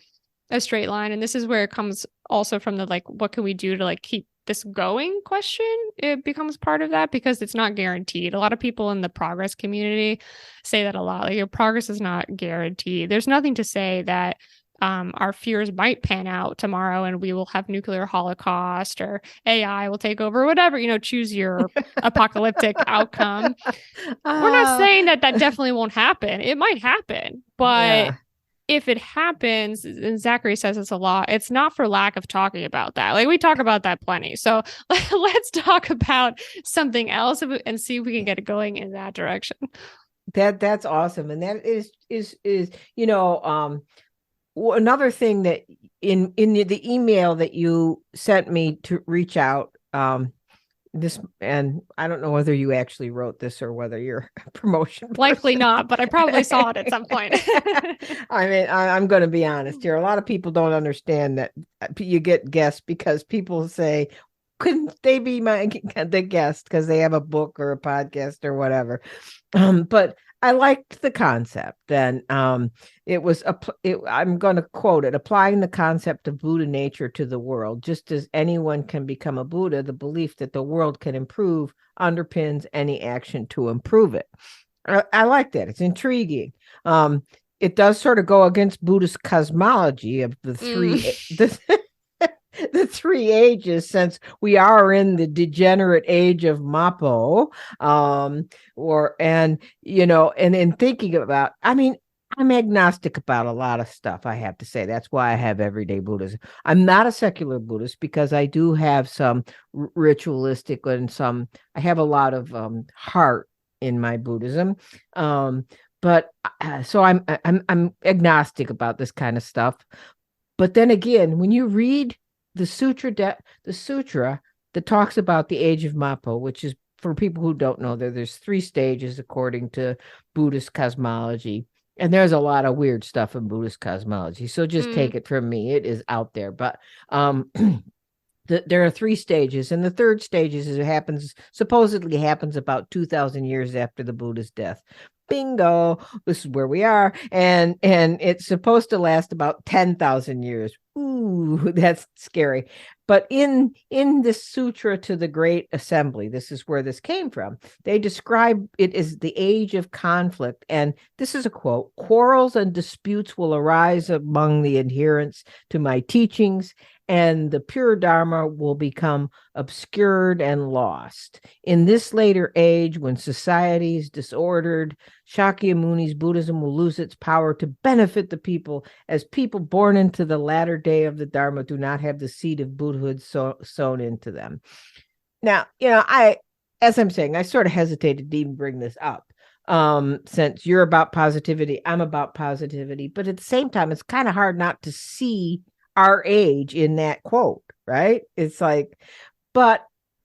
a straight line. And this is where it comes also from the like, what can we do to like keep this going question? It becomes part of that, because it's not guaranteed. A lot of people in the progress community say that a lot. Like, your progress is not guaranteed. There's nothing to say that our fears might pan out tomorrow and we will have nuclear holocaust or AI will take over, whatever, choose your apocalyptic outcome. We're not saying that definitely won't happen. It might happen, but Yeah. if it happens, and Zachary says this a lot, it's not for lack of talking about that. Like, we talk about that plenty. So let's talk about something else and see if we can get it going in that direction. That's awesome. And that is another thing that in the email that you sent me to reach out, this, and I don't know whether you actually wrote this or whether you're a promotion Likely person. not, but I probably saw it at some point. I mean, I'm going to be honest here. A lot of people don't understand that you get guests because people say, couldn't they be the guest because they have a book or a podcast or whatever? But I liked the concept, and it was I'm going to quote it: applying the concept of Buddha nature to the world, just as anyone can become a Buddha. The belief that the world can improve underpins any action to improve it. I like that. It's intriguing. It does sort of go against Buddhist cosmology of the the three ages, since we are in the degenerate age of Mapo. And in thinking about, I mean, I'm agnostic about a lot of stuff, I have to say. That's why I have everyday Buddhism. I'm not a secular Buddhist because I do have some ritualistic and I have a lot of heart in my Buddhism. But so I'm agnostic about this kind of stuff. But then again, when you read the sutra that talks about the age of Mapo, which is, for people who don't know, there's 3 stages according to Buddhist cosmology. And there's a lot of weird stuff in Buddhist cosmology. So just take it from me. It is out there. But there are 3 stages, and the third stage supposedly happens about 2,000 years after the Buddha's death. Bingo, this is where we are, and it's supposed to last about 10,000 years. Ooh, that's scary. But in this sutra to the Great Assembly, this is where this came from. They describe it as the age of conflict, and this is a quote: quarrels and disputes will arise among the adherents to my teachings, and the pure Dharma will become obscured and lost. In this later age, when society is disordered, Shakyamuni's Buddhism will lose its power to benefit the people, as people born into the latter day of the Dharma do not have the seed of Buddhahood sown into them. Now, as I'm saying, I sort of hesitated to even bring this up. Since you're about positivity, I'm about positivity, but at the same time, it's kind of hard not to see our age in that quote, right? It's like, but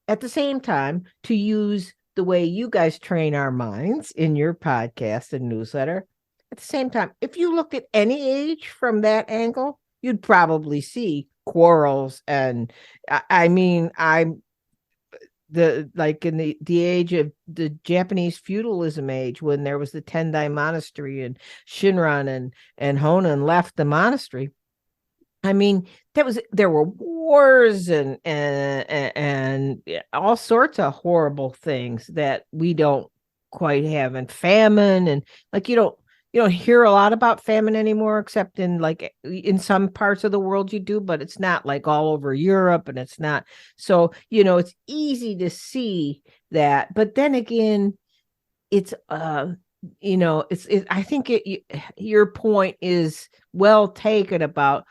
at the same time, to use the way you guys train our minds in your podcast and newsletter, at the same time, if you looked at any age from that angle, you'd probably see quarrels. And I mean, I'm like in the age of the Japanese feudalism age, when there was the Tendai monastery, and Shinran and Honen left the monastery. I mean, there were wars and all sorts of horrible things that we don't quite have, and famine, and like you don't hear a lot about famine anymore, except in some parts of the world you do, but it's not like all over Europe, and it's not. So, it's easy to see that. But then again, it's I think your point is well taken about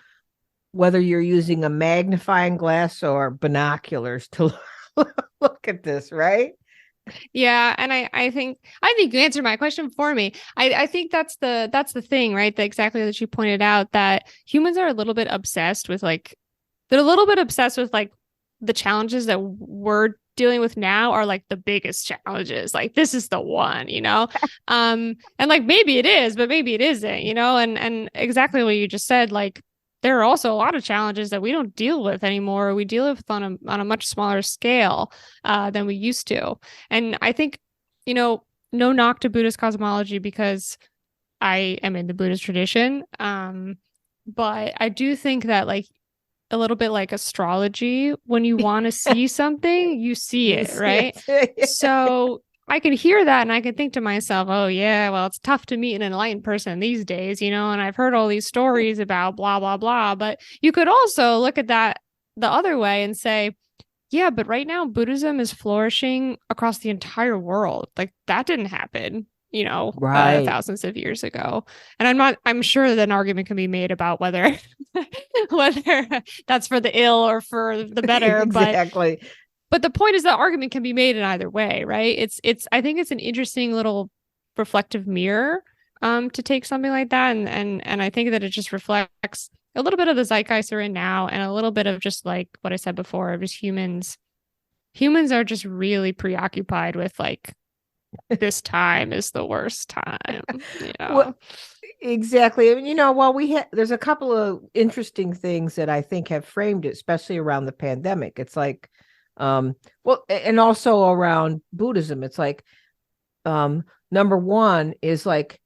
whether you're using a magnifying glass or binoculars to look at this, right? Yeah, and I think you answered my question for me. I think that's the thing, right? That exactly that you pointed out, that humans are a little bit obsessed with they're a little bit obsessed with the challenges that we're dealing with now are like the biggest challenges. Like, this is the one, and like maybe it is, but maybe it isn't, and exactly what you just said, like, there are also a lot of challenges that we don't deal with anymore. We deal with on a much smaller scale than we used to. And I think, no knock to Buddhist cosmology, because I am in the Buddhist tradition. But I do think that, like, a little bit like astrology, when you want to see something, you see it, right? So I can hear that and I can think to myself, oh yeah, well, it's tough to meet an enlightened person these days, and I've heard all these stories about blah, blah, blah. But you could also look at that the other way and say, yeah, but right now Buddhism is flourishing across the entire world. Like, that didn't happen, Right. thousands of years ago. And I'm sure that an argument can be made about whether that's for the ill or for the better. Exactly. But the point is that argument can be made in either way, right? I think it's an interesting little reflective mirror to take something like that. And I think that it just reflects a little bit of the zeitgeist we're in now, and a little bit of just like what I said before, just humans humans are just really preoccupied with like, this time is the worst time, you Well, know. exactly. And, well, there's a couple of interesting things that I think have framed it, especially around the pandemic. It's like, well, and also around Buddhism. It's like, number one is like,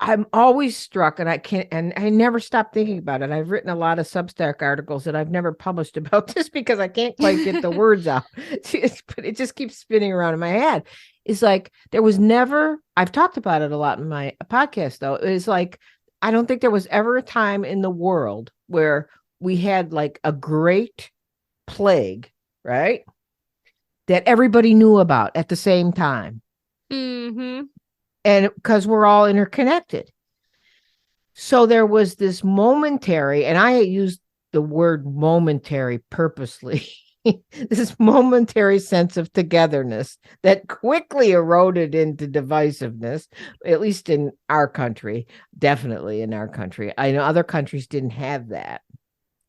I'm always struck, and I never stop thinking about it. I've written a lot of Substack articles that I've never published about this because I can't quite get the words out. But it just keeps spinning around in my head. It's like there was never, I've talked about it a lot in my podcast, though. It's like, I don't think there was ever a time in the world where we had like a great plague, right? That everybody knew about at the same time. Mm-hmm. And because we're all interconnected. So there was this momentary, and I used the word momentary purposely, this momentary sense of togetherness that quickly eroded into divisiveness, at least in our country, definitely in our country. I know other countries didn't have that.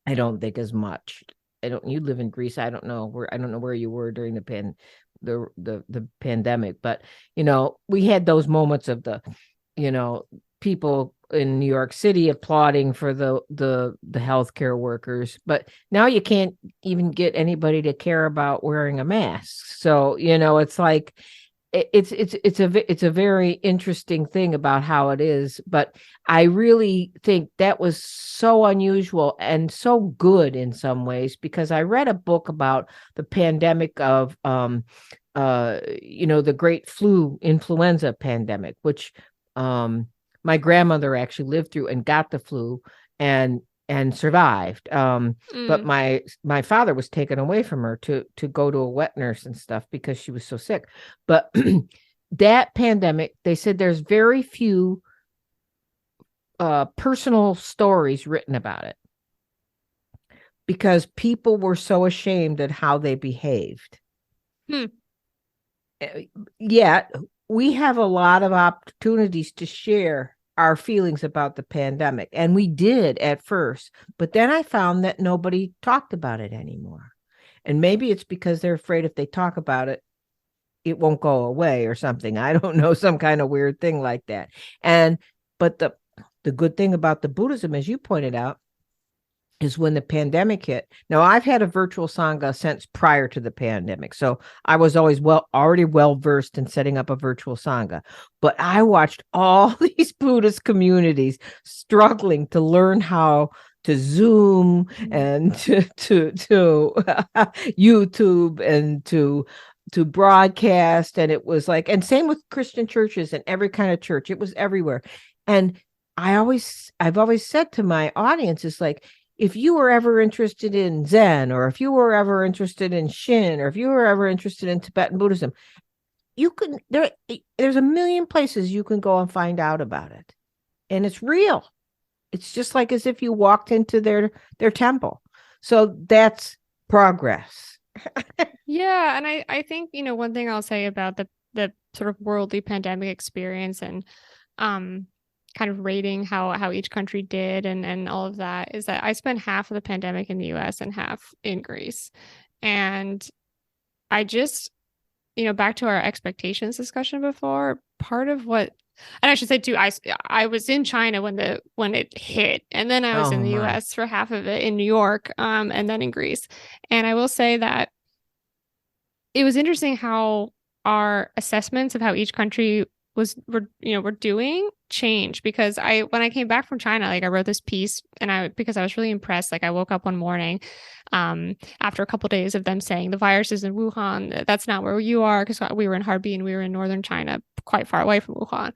I don't think as much. You live in Greece. I don't know where you were during the pandemic, but we had those moments of the, people in New York City applauding for the healthcare workers, but now you can't even get anybody to care about wearing a mask. So, it's like it's a very interesting thing about how it is, but I really think that was so unusual and so good in some ways, because I read a book about the pandemic of the great influenza pandemic, which my grandmother actually lived through and got the flu and survived. But my father was taken away from her to go to a wet nurse and stuff because she was so sick. But that pandemic, they said there's very few personal stories written about it because people were so ashamed at how they behaved. Yet we have a lot of opportunities to share our feelings about the pandemic. And we did at first, but then I found that nobody talked about it anymore. And maybe it's because they're afraid if they talk about it, it won't go away or something. I don't know, some kind of weird thing like that. But the good thing about the Buddhism, as you pointed out, is when the pandemic hit. Now, I've had a virtual Sangha since prior to the pandemic. So I was always already well versed in setting up a virtual Sangha. But I watched all these Buddhist communities struggling to learn how to Zoom and to YouTube and to broadcast. And it was like, and same with Christian churches and every kind of church. It was everywhere. And I've always said to my audience, it's like, if you were ever interested in Zen, or if you were ever interested in Shin, or if you were ever interested in Tibetan Buddhism, there's a million places you can go and find out about it. And it's real. It's just like as if you walked into their temple. So that's progress. Yeah. And I think, one thing I'll say about the sort of worldly pandemic experience and kind of rating how each country did and all of that is that I spent half of the pandemic in the US and half in Greece. And I just, back to our expectations discussion before, part of what, and I should say too, I was in China when it hit, and then I was in the US for half of it in New York, and then in Greece. And I will say that it was interesting how our assessments of how each country we're doing change, because when I came back from China, like I wrote this piece because I was really impressed. Like I woke up one morning after a couple of days of them saying the virus is in Wuhan. That's not where you are, because we were in Harbin, we were in northern China, quite far away from Wuhan.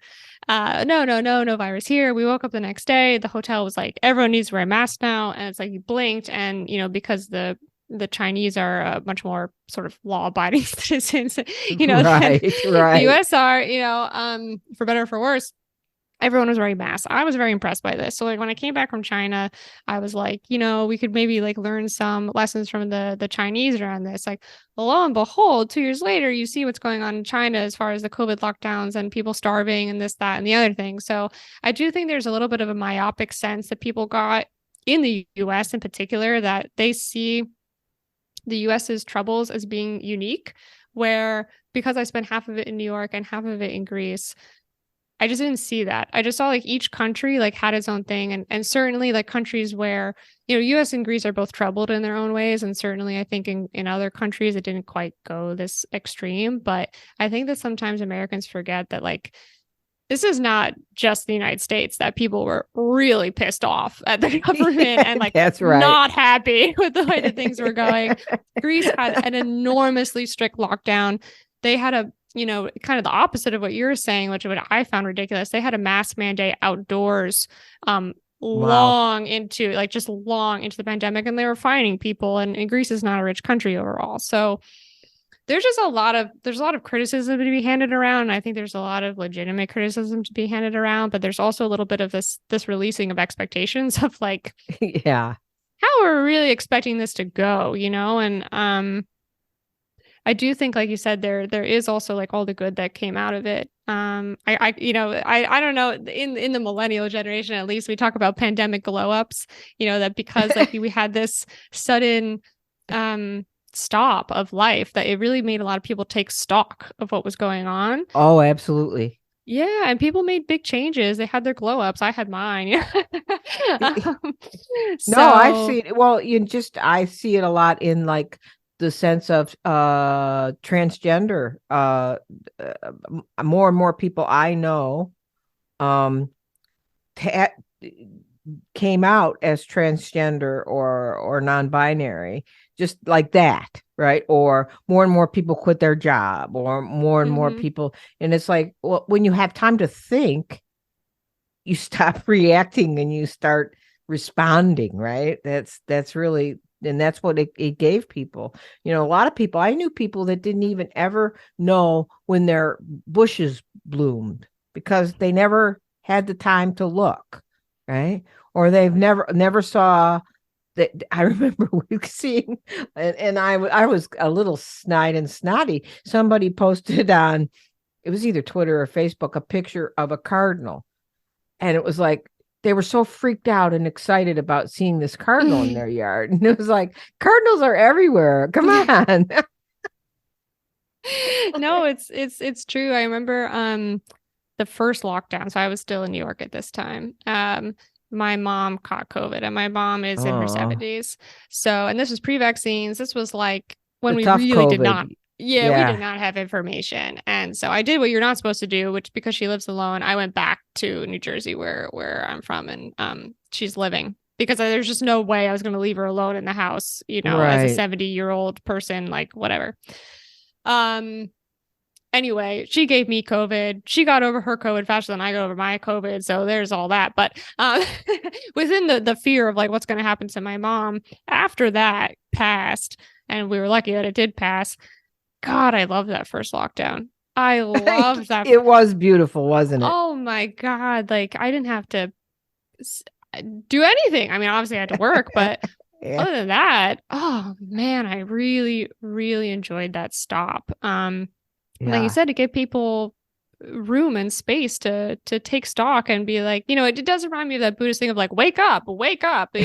No virus here. We woke up the next day. The hotel was like, everyone needs to wear a mask now. And it's like you blinked, and because the Chinese are much more sort of law-abiding citizens, Right, than right. the US are, for better or for worse. Everyone was wearing masks. I was very impressed by this. So like when I came back from China, I was like, we could maybe like learn some lessons from the Chinese around this. Like, lo and behold, 2 years later, you see what's going on in China as far as the COVID lockdowns and people starving and this, that, and the other thing. So I do think there's a little bit of a myopic sense that people got in the US in particular, that they see the US's troubles as being unique, where because I spent half of it in New York and half of it in Greece, I just didn't see that. I just saw like each country like had its own thing, and certainly like countries where, you know, US and Greece are both troubled in their own ways, and certainly I think in other countries it didn't quite go this extreme, but I think that sometimes Americans forget that like this is not just the United States, that people were really pissed off at the government and like That's right. not happy with the way that things were going. Greece had an enormously strict lockdown. They had a, you know, kind of the opposite of what you're saying, which what I found ridiculous. They had a mask mandate outdoors Wow. long into like just long into the pandemic, and they were fining people. And Greece is not a rich country overall. So there's just a lot of criticism to be handed around. And I think there's a lot of legitimate criticism to be handed around, but there's also a little bit of this releasing of expectations of like, Yeah. how are we really expecting this to go, you know? And I do think, like you said, there is also like all the good that came out of it. I don't know, in the millennial generation, at least, we talk about pandemic glow ups, you know, that because like we had this sudden stop of life, that it really made a lot of people take stock of what was going on. Oh, absolutely. Yeah, and people made big changes. They had their glow ups. I had mine. um, No, I've so seen it. Well, I see it a lot in like the sense of transgender. More and more people I know um ta- came out as transgender or non-binary, just like that, right? Or more and more people quit their job, or more and more mhm. people, and it's like, well, when you have time to think, you stop reacting and you start responding, right? That's really, and that's what it gave people. A lot of people, I knew people that didn't even ever know when their bushes bloomed because they never had the time to look, right? Or they've never saw that. I remember we seeing, and I was a little snide and snotty. Somebody posted on, it was either Twitter or Facebook, a picture of a cardinal, and it was like they were so freaked out and excited about seeing this cardinal in their yard. And it was like, cardinals are everywhere. Come on. No, it's true. I remember the first lockdown. So I was still in New York at this time. My mom caught COVID, and my mom is in her Oh, 70s. So, and this was pre-vaccines. This was like when the we tough really did not, COVID. yeah, we did Yeah. not have information. And so I did what you're not supposed to do, which because she lives alone, I went back to New Jersey where I'm from, and she's living, because there's just no way I was going to leave her alone in the house, you know, as a Right. 70-year-old person, like whatever. Um Anyway, she gave me COVID. She got over her COVID faster than I got over my COVID. So there's all that. But within the fear of like what's going to happen to my mom after that passed, and we were lucky that it did pass. God, I love that first lockdown. I love that. It was beautiful, wasn't it? Oh my God. Like I didn't have to do anything. I mean, obviously I had to work, but Yeah. other than that, oh man, I really, really enjoyed that stop. Like you Yeah. said, to give people room and space to take stock and be like, you know, it does remind me of that Buddhist thing of like, wake up, you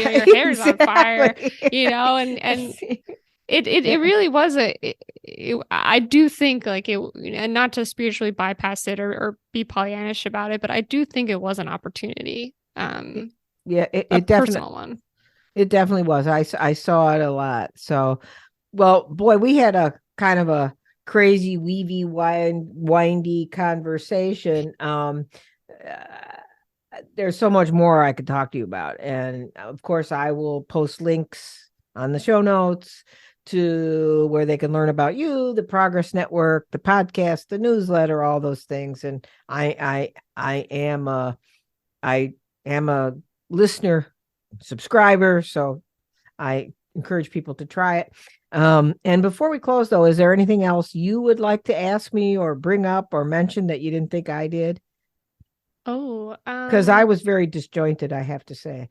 know, your hair's on fire, Exactly. you know, and it really was I do think like it, and not to spiritually bypass it or be Pollyannish about it, but I do think it was an opportunity, Yeah, a personal one. it definitely was. I saw it a lot. So, well, boy, we had a kind of a crazy, windy conversation. There's so much more I could talk to you about. And of course, I will post links on the show notes to where they can learn about you, the Progress Network, the podcast, the newsletter, all those things. And I I am a listener, subscriber, so I encourage people to try it. And before we close, though, is there anything else you would like to ask me or bring up or mention that you didn't think I did? Oh, Because I was very disjointed, I have to say.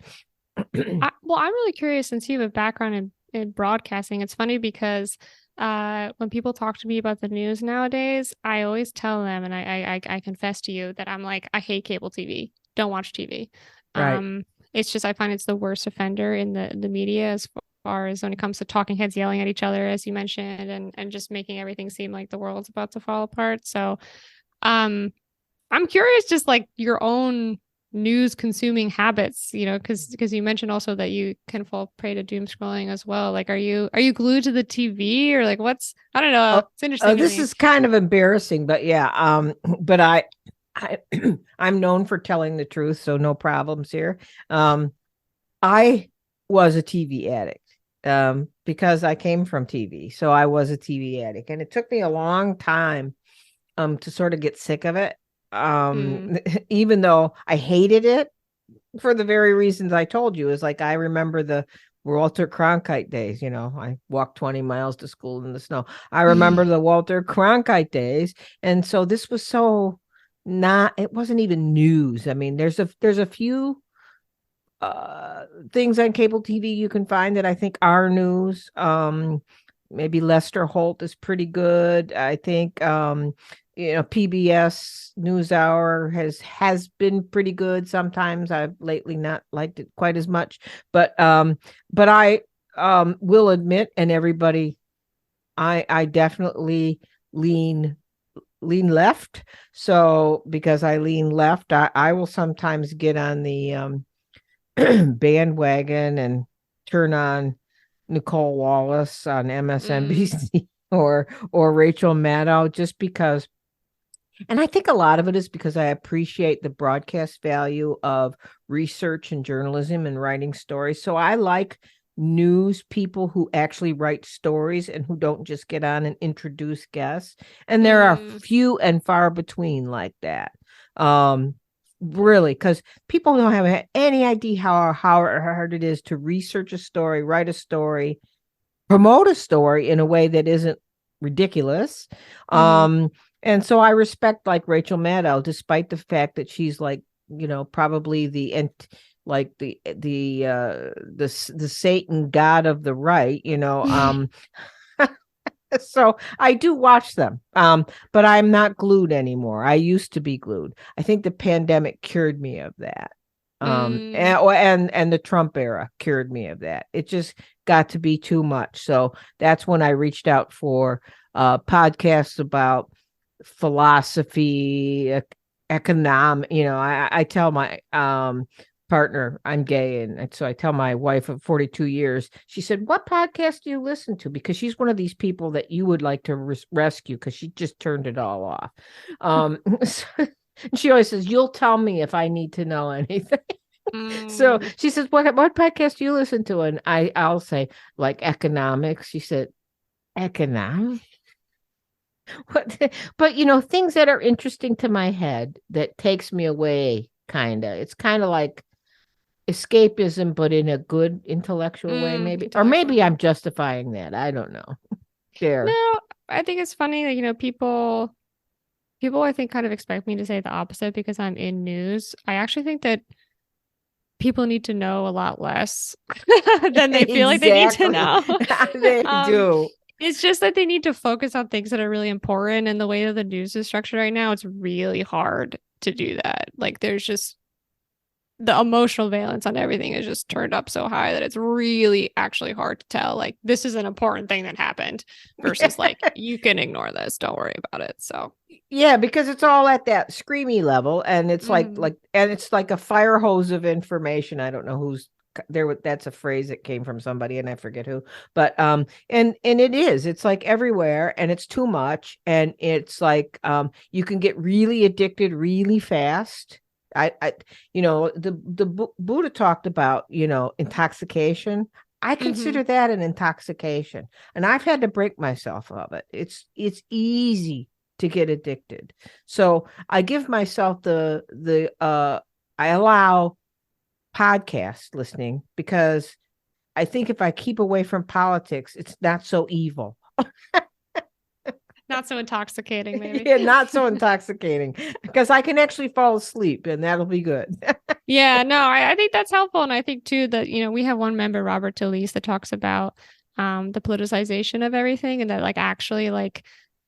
well, I'm really curious, since you have a background in broadcasting. It's funny because when people talk to me about the news nowadays, I always tell them, and I confess to you that I'm like, I hate cable TV. Don't watch TV. Right. It's just I find it's the worst offender in the media as far as when it comes to talking heads yelling at each other, as you mentioned, and just making everything seem like the world's about to fall apart. So um I'm curious, just like your own news consuming habits, because you mentioned also that you can fall prey to doom scrolling as well. Like, are you glued to the TV, or like what's, I don't know. Oh, It's interesting to this me. is kind of embarrassing, but yeah. But I, I'm known for telling the truth, so no problems here. I was a TV addict, because I came from TV, so I was a TV addict, and it took me a long time, to sort of get sick of it. Mm, Even though I hated it for the very reasons I told you, is like I remember the Walter Cronkite days. I walked 20 miles to school in the snow. I remember the Walter Cronkite days, and so this was so not. It wasn't even news. I mean, there's a few things on cable TV you can find that I think are news. Maybe Lester Holt is pretty good. I think PBS NewsHour has been pretty good. Sometimes I've lately not liked it quite as much, but I will admit, and everybody, I definitely lean left. So because I lean left, I will sometimes get on the bandwagon and turn on Nicole Wallace on mm, MSNBC or Rachel Maddow, just because. And I think a lot of it is because I appreciate the broadcast value of research and journalism and writing stories. So I like news people who actually write stories and who don't just get on and introduce guests. And there are mm, few and far between like that. Um, really, because people don't have any idea how hard it is to research a story, write a story, promote a story in a way that isn't ridiculous. mm-hmm, And so I respect like Rachel Maddow, despite the fact that she's like, probably like the Satan god of the right, so I do watch them, but I'm not glued anymore. I used to be glued. I think the pandemic cured me of that. mm, And the Trump era cured me of that. It just got to be too much. So that's when I reached out for podcasts about philosophy, economic. I tell my partner I'm gay, and so I tell my wife of 42 years. She said, "What podcast do you listen to?" Because she's one of these people that you would like to rescue, because she just turned it all off. So, she always says, "You'll tell me if I need to know anything." So mm, she says, "What podcast do you listen to?" And I'll say, like, economics. She said, "Economics." What? But things that are interesting to my head that takes me away, kind of. It's kind of like escapism, but in a good intellectual way, maybe. Or intellectual. maybe I'm justifying that. I don't know. There. No, I think it's funny that, people I think kind of expect me to say the opposite because I'm in news. I actually think that people need to know a lot less than they feel like they need to Exactly. know. They um, do. it's just that they need to focus on things that are really important. And the way that the news is structured right now, it's really hard to do that. Like there's just the emotional valence on everything is just turned up so high that it's really actually hard to tell. Like this is an important thing that happened versus like you can ignore this. Don't worry about it. So Yeah, because it's all at that screamy level, and it's mhm. and it's like a fire hose of information. I don't know who's there. That's a phrase that came from somebody, and I forget who. But and it is. It's like everywhere, and it's too much, and it's like you can get really addicted really fast. I the Buddha talked about intoxication. I Mhm. consider that an intoxication, and I've had to break myself of it. It's easy to get addicted. So I give myself I allow podcast listening, because I think if I keep away from politics, it's not so evil. Not so intoxicating, maybe. Yeah, not so intoxicating, because I can actually fall asleep, and that'll be good. Yeah, no, I think that's helpful. And I think too that, we have one member, Robert Talese, that talks about the politicization of everything and that like actually like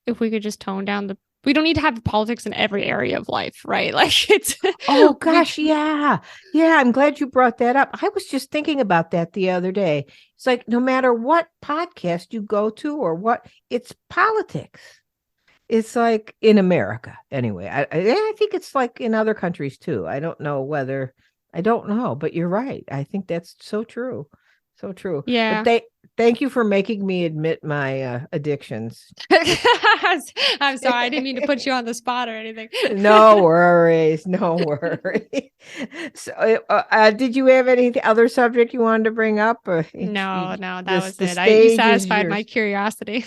if we could just tone down we don't need to have politics in every area of life, right? Like it's Oh gosh, yeah. Yeah, I'm glad you brought that up. I was just thinking about that the other day. It's like no matter what podcast you go to or what, it's politics. It's like in America anyway. I think it's like in other countries too. I don't know, but you're right. I think that's so true. So true. But Yeah. thank you for making me admit my addictions. I'm sorry, I didn't mean to put you on the spot or anything. No worries, no worries. So, did you have any other subject you wanted to bring up? Or No, that was the it. You stage is satisfied yours. my curiosity.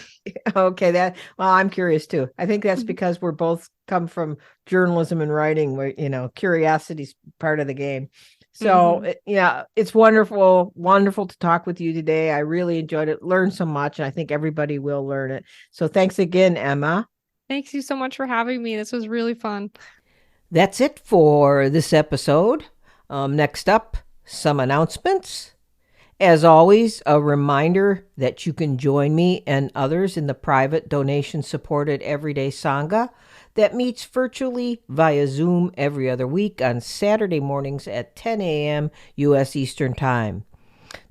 Okay, well, I'm curious too. I think that's Mhm. because we're both come from journalism and writing, where curiosity's part of the game. So, Mhm. yeah, it's wonderful to talk with you today. I really enjoyed it, learned so much, and I think everybody will learn it. So, thanks again, Emma. Thanks you so much for having me. This was really fun. That's it for this episode. Next up, some announcements. As always, a reminder that you can join me and others in the private donation-supported Everyday Sangha that meets virtually via Zoom every other week on Saturday mornings at 10 a.m. U.S. Eastern Time.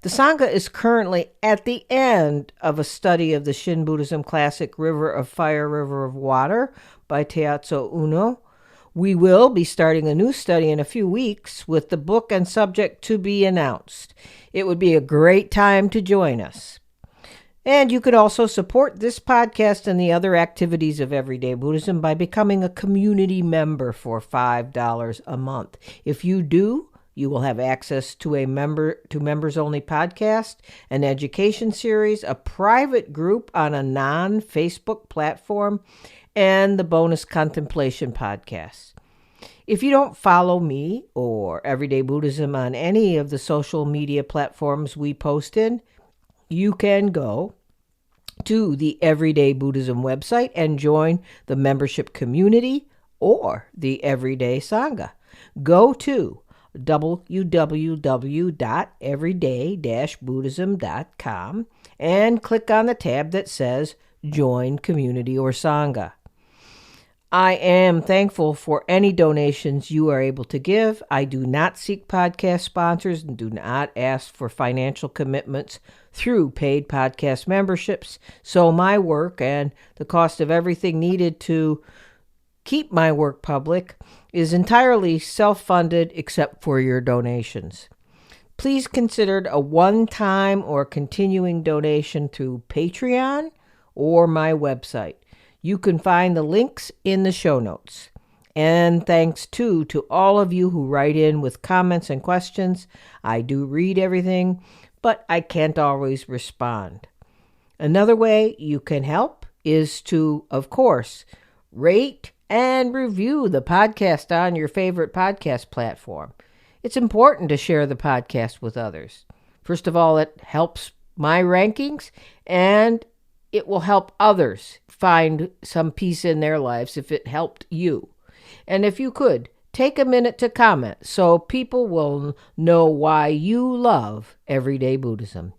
The Sangha is currently at the end of a study of the Shin Buddhism classic River of Fire, River of Water by Teatso Uno. We will be starting a new study in a few weeks with the book and subject to be announced. It would be a great time to join us. And you could also support this podcast and the other activities of Everyday Buddhism by becoming a community member for $5 a month. If you do, you will have access to members only podcast, an education series, a private group on a non-Facebook platform, and the bonus contemplation podcast. If you don't follow me or Everyday Buddhism on any of the social media platforms we post in, you can go to the Everyday Buddhism website and join the membership community or the Everyday Sangha. Go to www.everyday-buddhism.com and click on the tab that says Join Community or Sangha. I am thankful for any donations you are able to give. I do not seek podcast sponsors and do not ask for financial commitments through paid podcast memberships. So my work and the cost of everything needed to keep my work public is entirely self-funded except for your donations. Please consider a one-time or continuing donation through Patreon or my website. You can find the links in the show notes. And thanks too to all of you who write in with comments and questions. I do read everything, but I can't always respond. Another way you can help is to, of course, rate and review the podcast on your favorite podcast platform. It's important to share the podcast with others. First of all, it helps my rankings, and it will help others find some peace in their lives if it helped you. And if you could, take a minute to comment so people will know why you love Everyday Buddhism.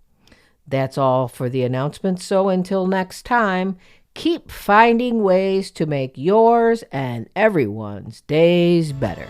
That's all for the announcements. So until next time, keep finding ways to make yours and everyone's days better.